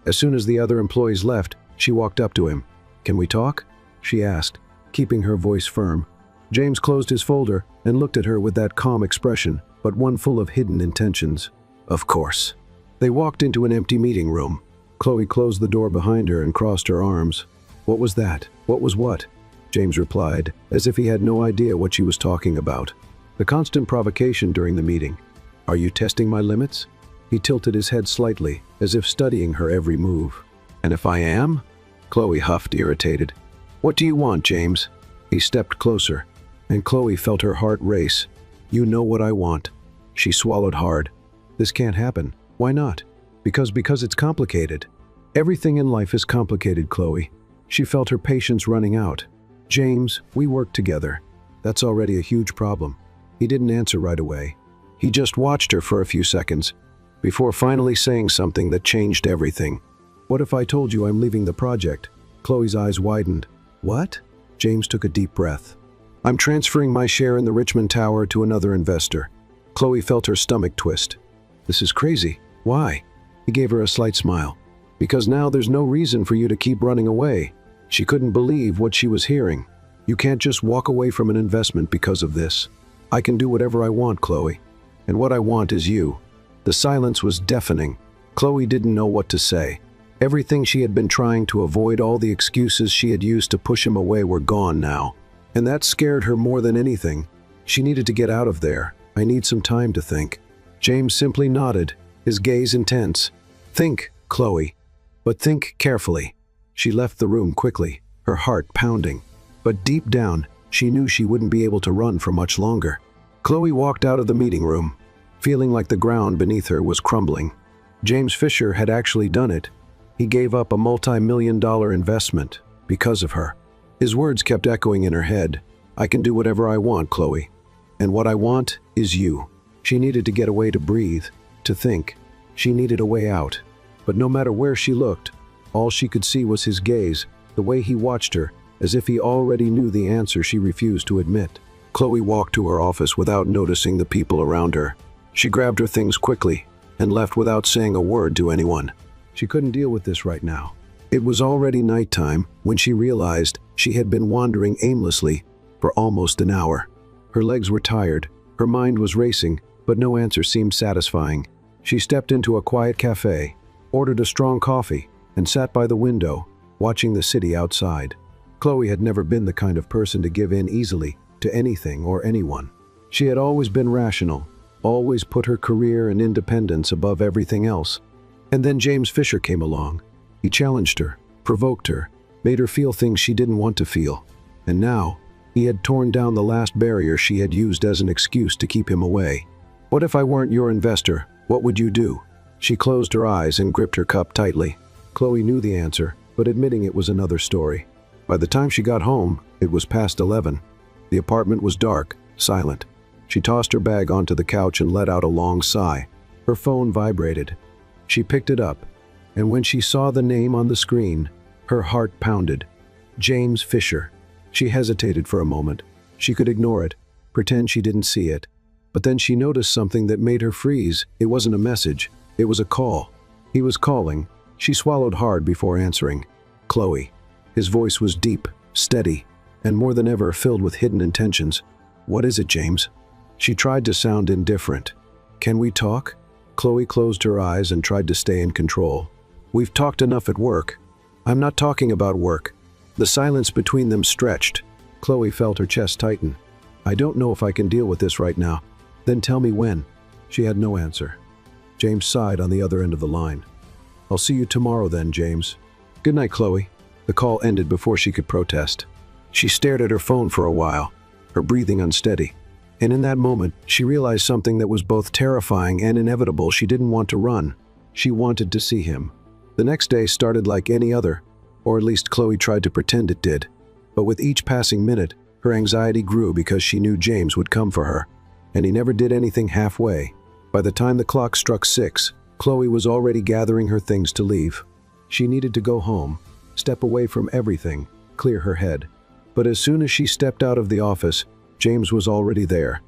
Speaker 1: As soon as the other employees left, she walked up to him. "Can we talk?" she asked, keeping her voice firm. James closed his folder and looked at her with that calm expression, but one full of hidden intentions. "Of course." They walked into an empty meeting room. Chloe closed the door behind her and crossed her arms. "What was that? What was what?" James replied, as if he had no idea what she was talking about. "The constant provocation during the meeting. Are you testing my limits?" He tilted his head slightly, as if studying her every move. "And if I am?" Chloe huffed, irritated. "What do you want, James?" He stepped closer, and Chloe felt her heart race. "You know what I want." She swallowed hard. "This can't happen." "Why not?" Because it's complicated." "Everything in life is complicated, Chloe." She felt her patience running out. "James, we work together. That's already a huge problem." He didn't answer right away. He just watched her for a few seconds, before finally saying something that changed everything. "What if I told you I'm leaving the project?" Chloe's eyes widened. "What?" James took a deep breath. "I'm transferring my share in the Richmond Tower to another investor." Chloe felt her stomach twist. "This is crazy. Why?" He gave her a slight smile. "Because now there's no reason for you to keep running away." She couldn't believe what she was hearing. "You can't just walk away from an investment because of this." "I can do whatever I want, Chloe. And what I want is you." The silence was deafening. Chloe didn't know what to say. Everything she had been trying to avoid, all the excuses she had used to push him away, were gone now. And that scared her more than anything. She needed to get out of there. "I need some time to think." James simply nodded, his gaze intense. "Think, Chloe, but think carefully." She left the room quickly, her heart pounding. But deep down, she knew she wouldn't be able to run for much longer. Chloe walked out of the meeting room, feeling like the ground beneath her was crumbling. James Fisher had actually done it. He gave up a multi-million-dollar investment because of her. His words kept echoing in her head. "I can do whatever I want, Chloe. And what I want is you." She needed to get away to breathe, to think. She needed a way out. But no matter where she looked, all she could see was his gaze, the way he watched her, as if he already knew the answer she refused to admit. Chloe walked to her office without noticing the people around her. She grabbed her things quickly and left without saying a word to anyone. She couldn't deal with this right now. It was already nighttime when she realized she had been wandering aimlessly for almost an hour. Her legs were tired, her mind was racing, but no answer seemed satisfying. She stepped into a quiet cafe, ordered a strong coffee, and sat by the window, watching the city outside. Chloe had never been the kind of person to give in easily to anything or anyone. She had always been rational, always put her career and independence above everything else. And then James Fisher came along. He challenged her, provoked her, made her feel things she didn't want to feel. And now, he had torn down the last barrier she had used as an excuse to keep him away. "What if I weren't your investor? What would you do?" She closed her eyes and gripped her cup tightly. Chloe knew the answer, but admitting it was another story. By the time she got home, it was past 11. The apartment was dark, silent. She tossed her bag onto the couch and let out a long sigh. Her phone vibrated. She picked it up, and when she saw the name on the screen, her heart pounded. James Fisher. She hesitated for a moment. She could ignore it, pretend she didn't see it. But then she noticed something that made her freeze. It wasn't a message. It was a call. He was calling. She swallowed hard before answering. Chloe. His voice was deep, steady, and more than ever filled with hidden intentions. "What is it, James?" She tried to sound indifferent. "Can we talk?" Chloe closed her eyes and tried to stay in control. "We've talked enough at work." "I'm not talking about work." The silence between them stretched. Chloe felt her chest tighten. "I don't know if I can deal with this right now." "Then tell me when." She had no answer. James sighed on the other end of the line. "I'll see you tomorrow then, James." "Good night, Chloe." The call ended before she could protest. She stared at her phone for a while, her breathing unsteady. And in that moment, she realized something that was both terrifying and inevitable. She didn't want to run. She wanted to see him. The next day started like any other, or at least Chloe tried to pretend it did. But with each passing minute, her anxiety grew because she knew James would come for her. And he never did anything halfway. By the time the clock struck 6, Chloe was already gathering her things to leave. She needed to go home, step away from everything, clear her head. But as soon as she stepped out of the office, James was already there.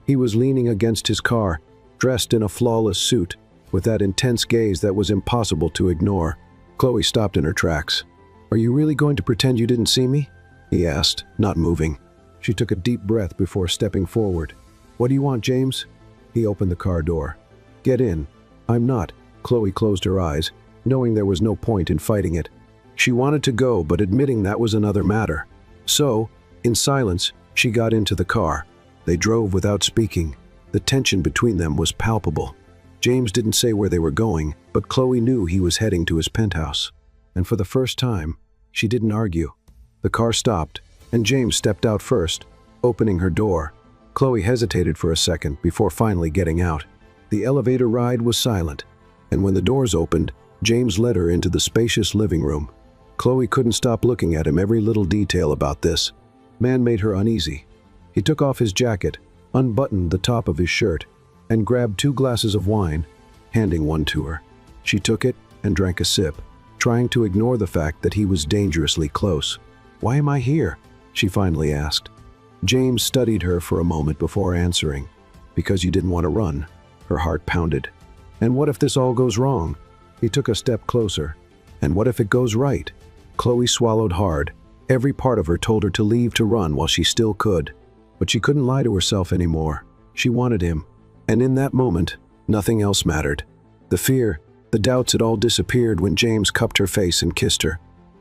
Speaker 1: He was leaning against his car, dressed in a flawless suit, with that intense gaze that was impossible to ignore. Chloe stopped in her tracks. "Are you really going to pretend you didn't see me?" he asked, not moving. She took a deep breath before stepping forward. "What do you want, James?" He opened the car door. "Get in." "I'm not." Chloe closed her eyes, knowing there was no point in fighting it. She wanted to go, but admitting that was another matter. So, in silence, she got into the car. They drove without speaking. The tension between them was palpable. James didn't say where they were going, but Chloe knew he was heading to his penthouse. And for the first time, she didn't argue. The car stopped, and James stepped out first, opening her door. Chloe hesitated for a second before finally getting out. The elevator ride was silent, and when the doors opened, James led her into the spacious living room. Chloe couldn't stop looking at him. Every little detail about this man made her uneasy. He took off his jacket, unbuttoned the top of his shirt, and grabbed 2 glasses of wine, handing one to her. She took it and drank a sip, trying to ignore the fact that he was dangerously close. "Why am I here?" she finally asked. James studied her for a moment before answering. "Because you didn't want to run." Her heart pounded. "And what if this all goes wrong?" He took a step closer. "And what if it goes right?" Chloe swallowed hard. Every part of her told her to leave, to run while she still could. But she couldn't lie to herself anymore. She wanted him. And in that moment, nothing else mattered. The fear, the doubts had all disappeared when James cupped her face and kissed her.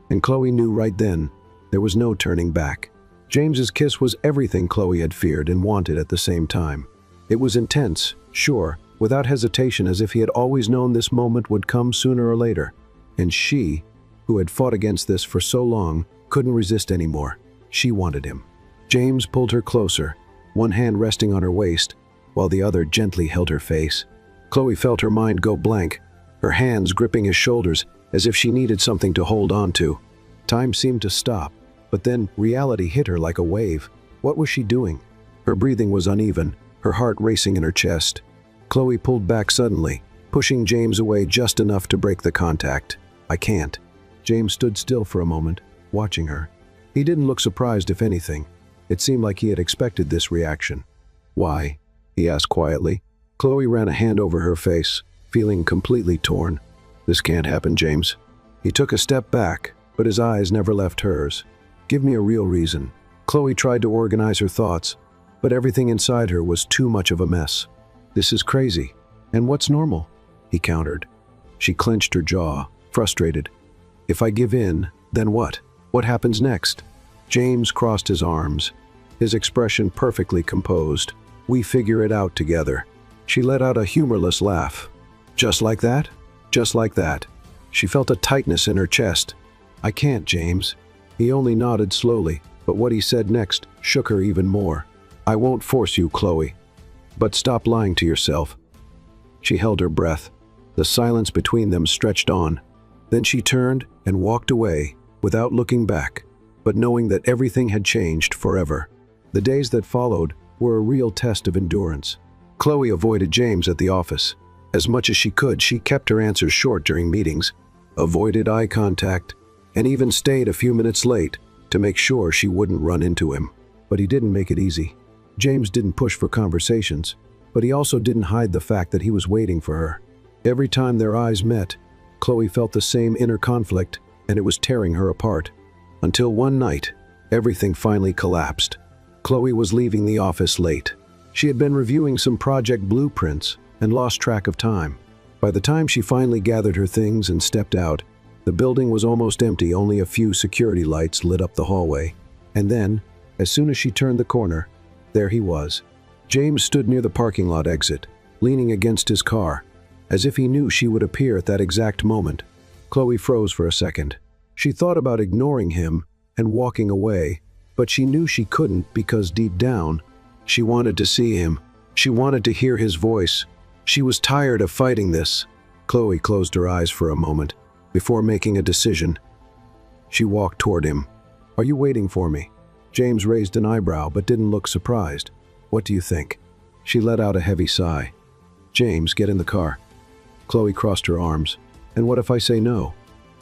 Speaker 1: And Chloe knew right then, there was no turning back. James's kiss was everything Chloe had feared and wanted at the same time. It was intense, sure, without hesitation, as if he had always known this moment would come sooner or later. And she, who had fought against this for so long, couldn't resist anymore. She wanted him. James pulled her closer, one hand resting on her waist, while the other gently held her face. Chloe felt her mind go blank, her hands gripping his shoulders as if she needed something to hold on to. Time seemed to stop, but then reality hit her like a wave. What was she doing? Her breathing was uneven, her heart racing in her chest. Chloe pulled back suddenly, pushing James away just enough to break the contact. "I can't." James stood still for a moment, watching her. He didn't look surprised, if anything. It seemed like he had expected this reaction. "Why?" he asked quietly. Chloe ran a hand over her face, feeling completely torn. "This can't happen, James." He took a step back, but his eyes never left hers. "Give me a real reason." Chloe tried to organize her thoughts, but everything inside her was too much of a mess. "This is crazy. And what's normal?" he countered. She clenched her jaw, frustrated. "If I give in, then what? What happens next?" James crossed his arms, his expression perfectly composed. "We figure it out together." She let out a humorless laugh. "Just like that?" "Just like that." She felt a tightness in her chest. "I can't, James." He only nodded slowly, but what he said next shook her even more. "I won't force you, Chloe. But stop lying to yourself." She held her breath. The silence between them stretched on. Then she turned and walked away without looking back, but knowing that everything had changed forever. The days that followed were a real test of endurance. Chloe avoided James at the office. As much as she could, she kept her answers short during meetings, avoided eye contact, and even stayed a few minutes late to make sure she wouldn't run into him. But he didn't make it easy. James didn't push for conversations, but he also didn't hide the fact that he was waiting for her. Every time their eyes met, Chloe felt the same inner conflict, and it was tearing her apart. Until one night, everything finally collapsed. Chloe was leaving the office late. She had been reviewing some project blueprints and lost track of time. By the time she finally gathered her things and stepped out, the building was almost empty, only a few security lights lit up the hallway. And then, as soon as she turned the corner, there he was. James stood near the parking lot exit, leaning against his car, as if he knew she would appear at that exact moment. Chloe froze for a second. She thought about ignoring him and walking away, but she knew she couldn't because deep down, she wanted to see him. She wanted to hear his voice. She was tired of fighting this. Chloe closed her eyes for a moment before making a decision. She walked toward him. "Are you waiting for me?" James raised an eyebrow but didn't look surprised. "What do you think?" She let out a heavy sigh. "James, get in the car." Chloe crossed her arms. "And what if I say no?"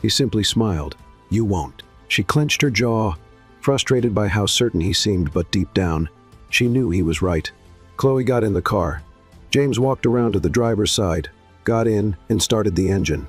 Speaker 1: He simply smiled. "You won't." She clenched her jaw, frustrated by how certain he seemed, but deep down, she knew he was right. Chloe got in the car. James walked around to the driver's side, got in, and started the engine.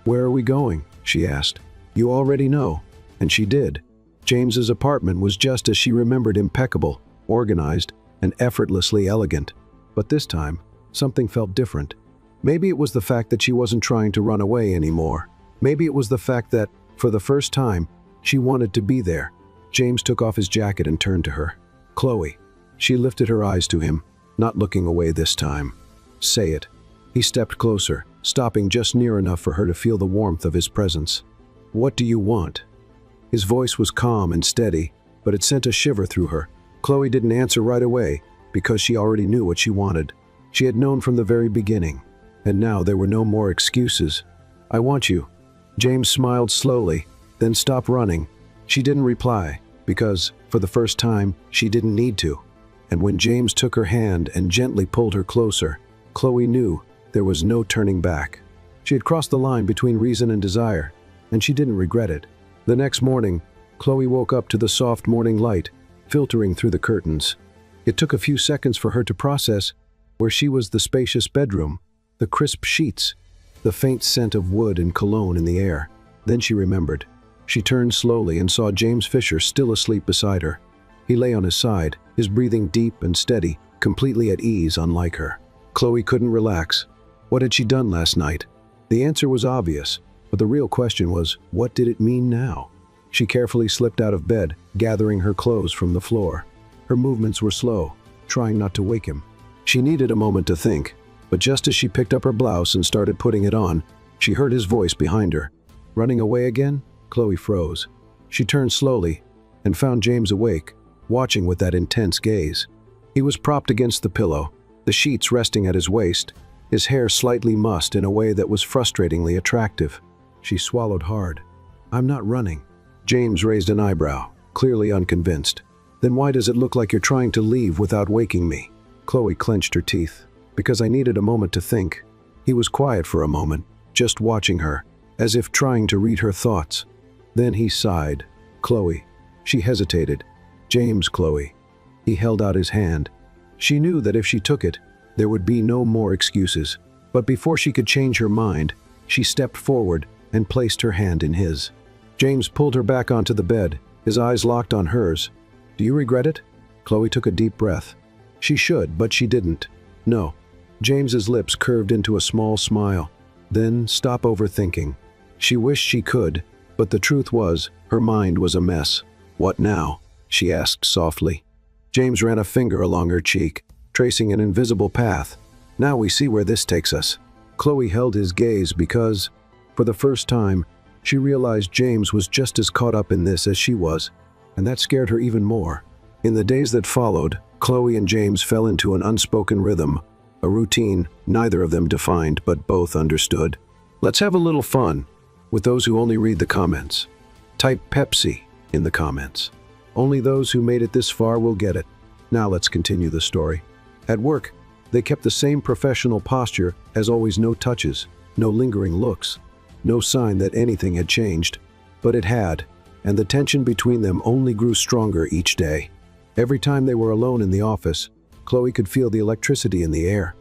Speaker 1: "Where are we going?" she asked. "You already know." And she did. James's apartment was just as she remembered, impeccable, organized, and effortlessly elegant. But this time, something felt different. Maybe it was the fact that she wasn't trying to run away anymore. Maybe it was the fact that, for the first time, she wanted to be there. James took off his jacket and turned to her. "Chloe." She lifted her eyes to him, not looking away this time. "Say it." He stepped closer, stopping just near enough for her to feel the warmth of his presence. "What do you want?" His voice was calm and steady, but it sent a shiver through her. Chloe didn't answer right away because she already knew what she wanted. She had known from the very beginning, and now there were no more excuses. "I want you." James smiled slowly, then stopped running. She didn't reply because, for the first time, she didn't need to. And when James took her hand and gently pulled her closer, Chloe knew there was no turning back. She had crossed the line between reason and desire, and she didn't regret it. The next morning, Chloe woke up to the soft morning light filtering through the curtains. It took a few seconds for her to process where she was: the spacious bedroom, the crisp sheets, the faint scent of wood and cologne in the air. Then she remembered. She turned slowly and saw James Fisher still asleep beside her. He lay on his side, his breathing deep and steady, completely at ease, unlike her. Chloe couldn't relax. What had she done last night? The answer was obvious, but the real question was, what did it mean now? She carefully slipped out of bed, gathering her clothes from the floor. Her movements were slow, trying not to wake him. She needed a moment to think, but just as she picked up her blouse and started putting it on, she heard his voice behind her. Running away again? Chloe froze. She turned slowly and found James awake, watching with that intense gaze. He was propped against the pillow, the sheets resting at his waist, his hair slightly mussed in a way that was frustratingly attractive. She swallowed hard. "I'm not running." James raised an eyebrow, clearly unconvinced. "Then why does it look like you're trying to leave without waking me?" Chloe clenched her teeth. "Because I needed a moment to think." He was quiet for a moment, just watching her, as if trying to read her thoughts. Then he sighed. "Chloe." She hesitated. "James, Chloe." He held out his hand. She knew that if she took it, there would be no more excuses. But before she could change her mind, she stepped forward and placed her hand in his. James pulled her back onto the bed, his eyes locked on hers. "Do you regret it?" Chloe took a deep breath. She should, but she didn't. "No." James's lips curved into a small smile. Then stop overthinking. She wished she could, but the truth was, her mind was a mess. "What now?" she asked softly. James ran a finger along her cheek, tracing an invisible path. "Now we see where this takes us." Chloe held his gaze because, for the first time, She realized James was just as caught up in this as she was, and that scared her even more. In the days that followed, Chloe and James fell into an unspoken rhythm, a routine neither of them defined but both understood. Let's have a little fun with those who only read the comments. Type Pepsi in the comments. Only those who made it this far will get it. Now let's continue the story. At work, they kept the same professional posture as always, no touches, no lingering looks, no sign that anything had changed. But it had, and the tension between them only grew stronger each day. Every time they were alone in the office, Chloe could feel the electricity in the air.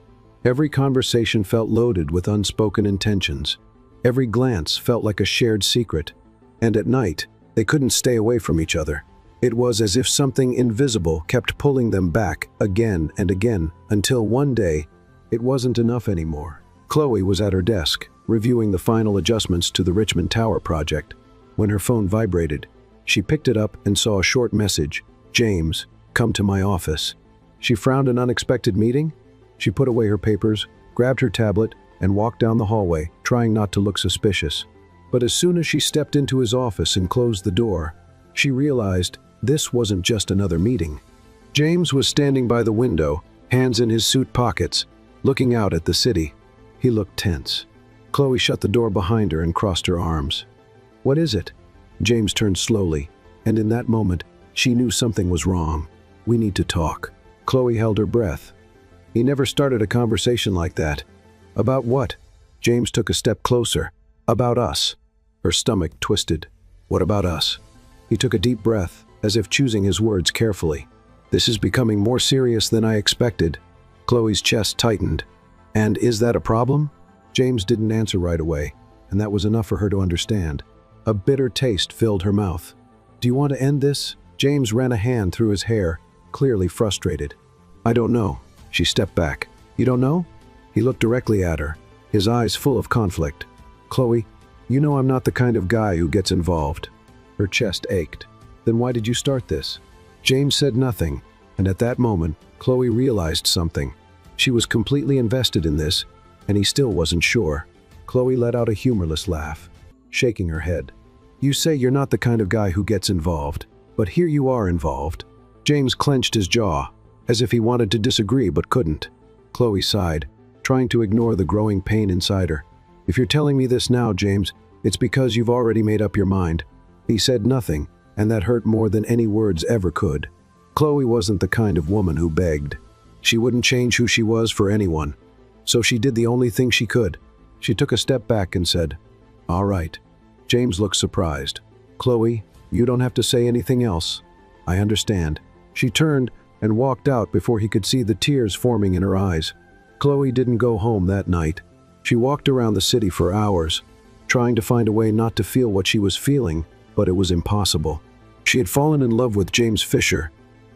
Speaker 1: Every conversation felt loaded with unspoken intentions. Every glance felt like a shared secret. And at night, they couldn't stay away from each other. It was as if something invisible kept pulling them back again and again, until one day, it wasn't enough anymore. Chloe was at her desk, reviewing the final adjustments to the Richmond Tower project, when her phone vibrated. She picked it up and saw a short message. "James, come to my office." She frowned. An unexpected meeting? She put away her papers, grabbed her tablet, and walked down the hallway, trying not to look suspicious. But as soon as she stepped into his office and closed the door, she realized this wasn't just another meeting. James was standing by the window, hands in his suit pockets, looking out at the city. He looked tense. Chloe shut the door behind her and crossed her arms. "What is it?" James turned slowly, and in that moment, she knew something was wrong. "We need to talk." Chloe held her breath. He never started a conversation like that. "About what?" James took a step closer. "About us." Her stomach twisted. "What about us?" He took a deep breath, as if choosing his words carefully. "This is becoming more serious than I expected." Chloe's chest tightened. "And is that a problem?" James didn't answer right away, and that was enough for her to understand. A bitter taste filled her mouth. "Do you want to end this?" James ran a hand through his hair, clearly frustrated. "I don't know." She stepped back. "You don't know?" He looked directly at her, his eyes full of conflict. "Chloe, you know I'm not the kind of guy who gets involved." Her chest ached. "Then why did you start this?" James said nothing, and at that moment, Chloe realized something. She was completely invested in this, and he still wasn't sure. Chloe let out a humorless laugh, shaking her head. "You say you're not the kind of guy who gets involved, but here you are involved." James clenched his jaw, as if he wanted to disagree but couldn't. Chloe sighed, trying to ignore the growing pain inside her. "If you're telling me this now, James, it's because you've already made up your mind." He said nothing, and that hurt more than any words ever could. Chloe wasn't the kind of woman who begged. She wouldn't change who she was for anyone. So she did the only thing she could. She took a step back and said, "All right." James looked surprised. "Chloe, you don't have to say anything else. I understand." She turned and walked out before he could see the tears forming in her eyes. Chloe didn't go home that night. She walked around the city for hours, trying to find a way not to feel what she was feeling, but it was impossible. She had fallen in love with James Fisher,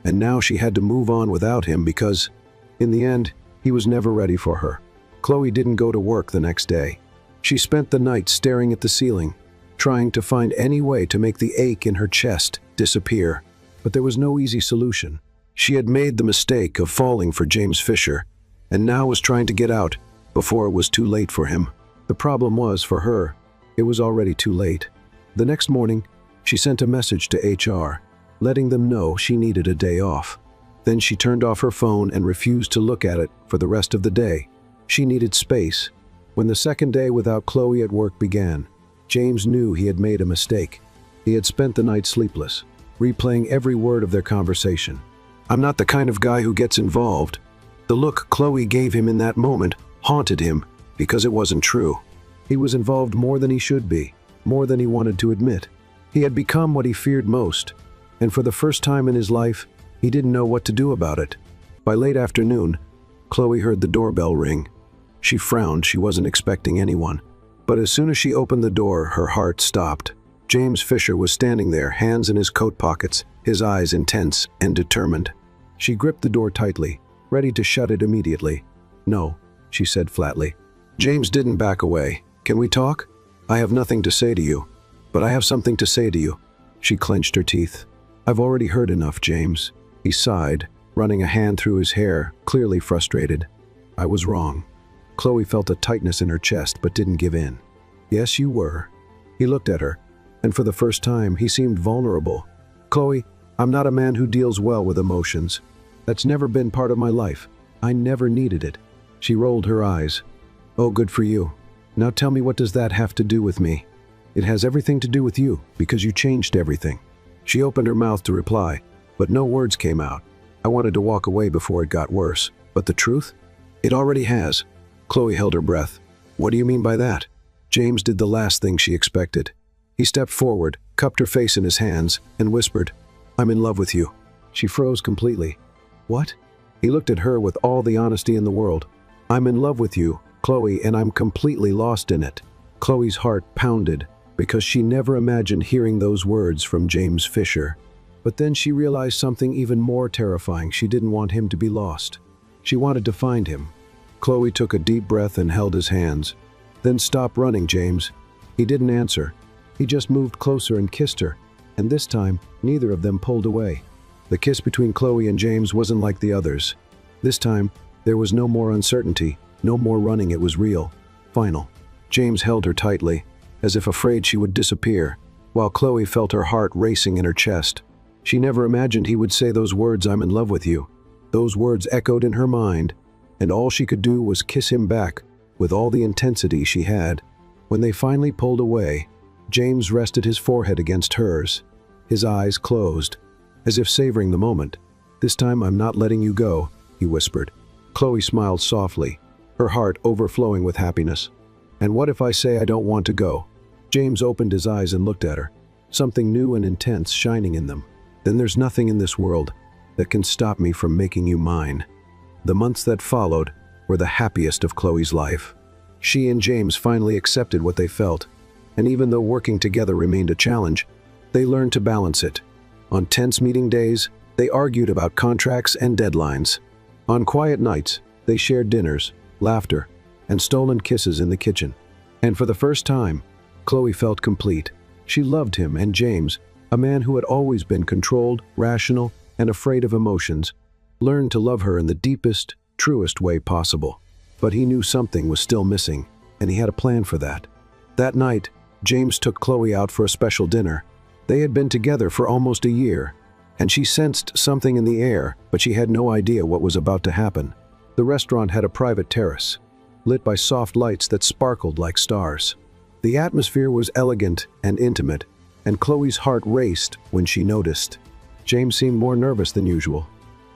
Speaker 1: and now she had to move on without him because, in the end, he was never ready for her. Chloe didn't go to work the next day. She spent the night staring at the ceiling, trying to find any way to make the ache in her chest disappear. But there was no easy solution. She had made the mistake of falling for James Fisher, and now was trying to get out before it was too late for him. The problem was, for her, it was already too late. The next morning, she sent a message to HR, letting them know she needed a day off. Then she turned off her phone and refused to look at it for the rest of the day. She needed space. When the second day without Chloe at work began, James knew he had made a mistake. He had spent the night sleepless, replaying every word of their conversation. "I'm not the kind of guy who gets involved." The look Chloe gave him in that moment haunted him because it wasn't true. He was involved more than he should be, more than he wanted to admit. He had become what he feared most, and for the first time in his life, he didn't know what to do about it. By late afternoon, Chloe heard the doorbell ring. She frowned. She wasn't expecting anyone. But as soon as she opened the door, her heart stopped. James Fisher was standing there, hands in his coat pockets, his eyes intense and determined. She gripped the door tightly, ready to shut it immediately. "No," she said flatly. James didn't back away. "Can we talk? I have nothing to say to you, but I have something to say to you." She clenched her teeth. "I've already heard enough, James." He sighed, running a hand through his hair, clearly frustrated. "I was wrong." Chloe felt a tightness in her chest but didn't give in. "Yes, you were. He looked at her, and for the first time, he seemed vulnerable. "Chloe, I'm not a man who deals well with emotions. That's never been part of my life. I never needed it." She rolled her eyes. "Oh, good for you. Now tell me, what does that have to do with me?" "It has everything to do with you, because you changed everything." She opened her mouth to reply, but no words came out. I wanted to walk away before it got worse, but the truth? It already has. Chloe held her breath. "What do you mean by that?" James did the last thing she expected. He stepped forward, cupped her face in his hands, and whispered, "I'm in love with you." She froze completely. "What?" He looked at her with all the honesty in the world. "I'm in love with you, Chloe, and I'm completely lost in it." Chloe's heart pounded, because she never imagined hearing those words from James Fisher. But then she realized something even more terrifying. She didn't want him to be lost. She wanted to find him. Chloe took a deep breath and held his hands. "Then stop running, James." He didn't answer. He just moved closer and kissed her, and this time, neither of them pulled away. The kiss between Chloe and James wasn't like the others. This time, there was no more uncertainty, no more running. It was real, final. James held her tightly, as if afraid she would disappear, while Chloe felt her heart racing in her chest. She never imagined he would say those words, "I'm in love with you." Those words echoed in her mind, and all she could do was kiss him back with all the intensity she had. When they finally pulled away, James rested his forehead against hers. His eyes closed, as if savoring the moment. "This time I'm not letting you go," he whispered. Chloe smiled softly, her heart overflowing with happiness. "And what if I say I don't want to go?" James opened his eyes and looked at her, something new and intense shining in them. "Then there's nothing in this world that can stop me from making you mine." The months that followed were the happiest of Chloe's life. She and James finally accepted what they felt, and even though working together remained a challenge, they learned to balance it. On tense meeting days, they argued about contracts and deadlines. On quiet nights, they shared dinners, laughter, and stolen kisses in the kitchen. And for the first time, Chloe felt complete. She loved him and James, a man who had always been controlled, rational, and afraid of emotions, learned to love her in the deepest, truest way possible. But he knew something was still missing, and he had a plan for that. That night, James took Chloe out for a special dinner. They had been together for almost a year, and she sensed something in the air, but she had no idea what was about to happen. The restaurant had a private terrace, lit by soft lights that sparkled like stars. The atmosphere was elegant and intimate, and Chloe's heart raced when she noticed. James seemed more nervous than usual.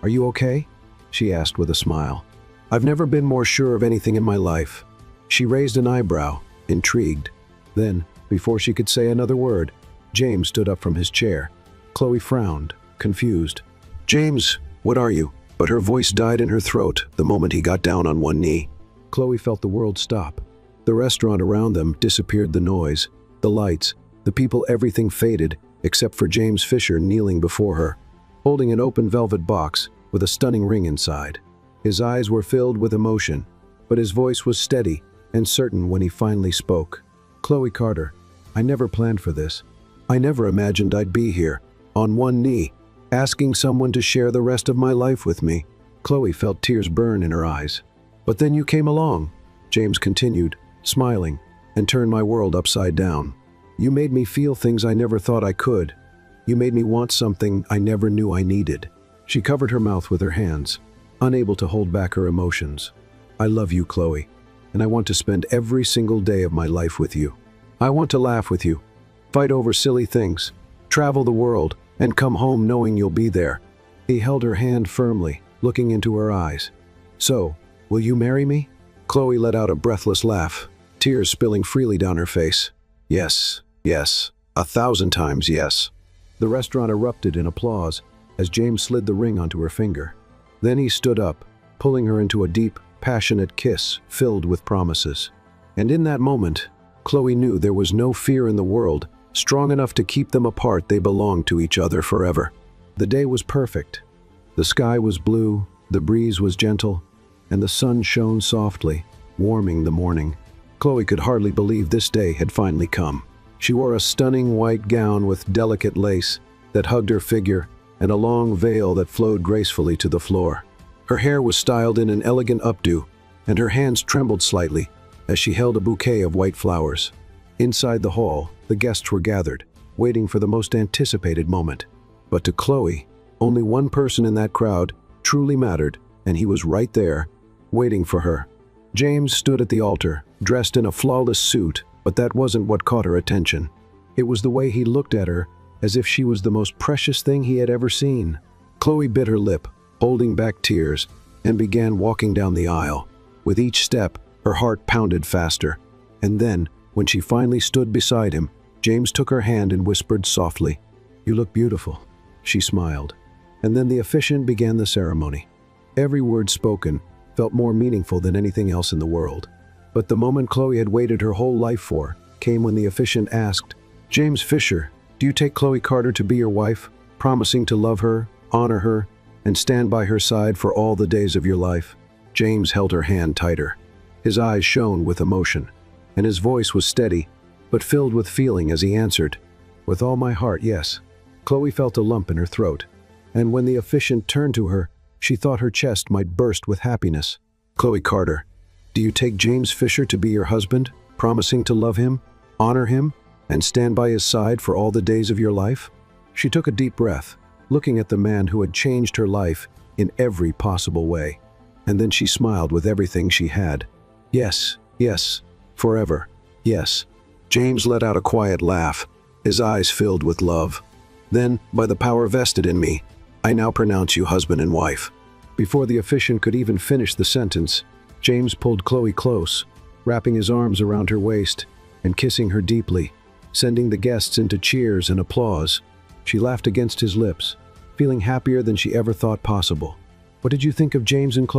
Speaker 1: "Are you okay?" she asked with a smile. "I've never been more sure of anything in my life." She raised an eyebrow, intrigued. Then, before she could say another word, James stood up from his chair. Chloe frowned, confused. "James, what are you?" But her voice died in her throat the moment he got down on one knee. Chloe felt the world stop. The restaurant around them disappeared, the noise, the lights, the people, everything faded, except for James Fisher kneeling before her, holding an open velvet box with a stunning ring inside. His eyes were filled with emotion, but his voice was steady and certain when he finally spoke. "Chloe Carter, I never planned for this. I never imagined I'd be here, on one knee, asking someone to share the rest of my life with me." Chloe felt tears burn in her eyes. "But then you came along," James continued, smiling, "and turned my world upside down. You made me feel things I never thought I could. You made me want something I never knew I needed." She covered her mouth with her hands, unable to hold back her emotions. "I love you, Chloe, and I want to spend every single day of my life with you. I want to laugh with you, fight over silly things, travel the world, and come home knowing you'll be there." He held her hand firmly, looking into her eyes. "So, will you marry me?" Chloe let out a breathless laugh, tears spilling freely down her face. "Yes, yes, 1,000 times yes." The restaurant erupted in applause as James slid the ring onto her finger. Then he stood up, pulling her into a deep, passionate kiss filled with promises. And in that moment, Chloe knew there was no fear in the world strong enough to keep them apart. They belonged to each other forever. The day was perfect. The sky was blue, the breeze was gentle, and the sun shone softly, warming the morning. Chloe could hardly believe this day had finally come. She wore a stunning white gown with delicate lace that hugged her figure and a long veil that flowed gracefully to the floor. Her hair was styled in an elegant updo, and her hands trembled slightly as she held a bouquet of white flowers. Inside the hall, the guests were gathered, waiting for the most anticipated moment. But to Chloe, only one person in that crowd truly mattered, and he was right there, waiting for her. James stood at the altar, dressed in a flawless suit, but that wasn't what caught her attention. It was the way he looked at her, as if she was the most precious thing he had ever seen. Chloe bit her lip, holding back tears, and began walking down the aisle. With each step, her heart pounded faster. And then, when she finally stood beside him, James took her hand and whispered softly, "You look beautiful." She smiled. And then the officiant began the ceremony. Every word spoken felt more meaningful than anything else in the world. But the moment Chloe had waited her whole life for came when the officiant asked, "James Fisher, do you take Chloe Carter to be your wife, promising to love her, honor her, and stand by her side for all the days of your life?" James held her hand tighter. His eyes shone with emotion, and his voice was steady, but filled with feeling as he answered, "With all my heart, yes." Chloe felt a lump in her throat, and when the officiant turned to her, she thought her chest might burst with happiness. "Chloe Carter, do you take James Fisher to be your husband, promising to love him, honor him, and stand by his side for all the days of your life?" She took a deep breath, looking at the man who had changed her life in every possible way. And then she smiled with everything she had. "Yes, yes, forever, yes." James let out a quiet laugh, his eyes filled with love. "Then, by the power vested in me, I now pronounce you husband and wife." Before the officiant could even finish the sentence, James pulled Chloe close, wrapping his arms around her waist and kissing her deeply, sending the guests into cheers and applause. She laughed against his lips, feeling happier than she ever thought possible. What did you think of James and Chloe?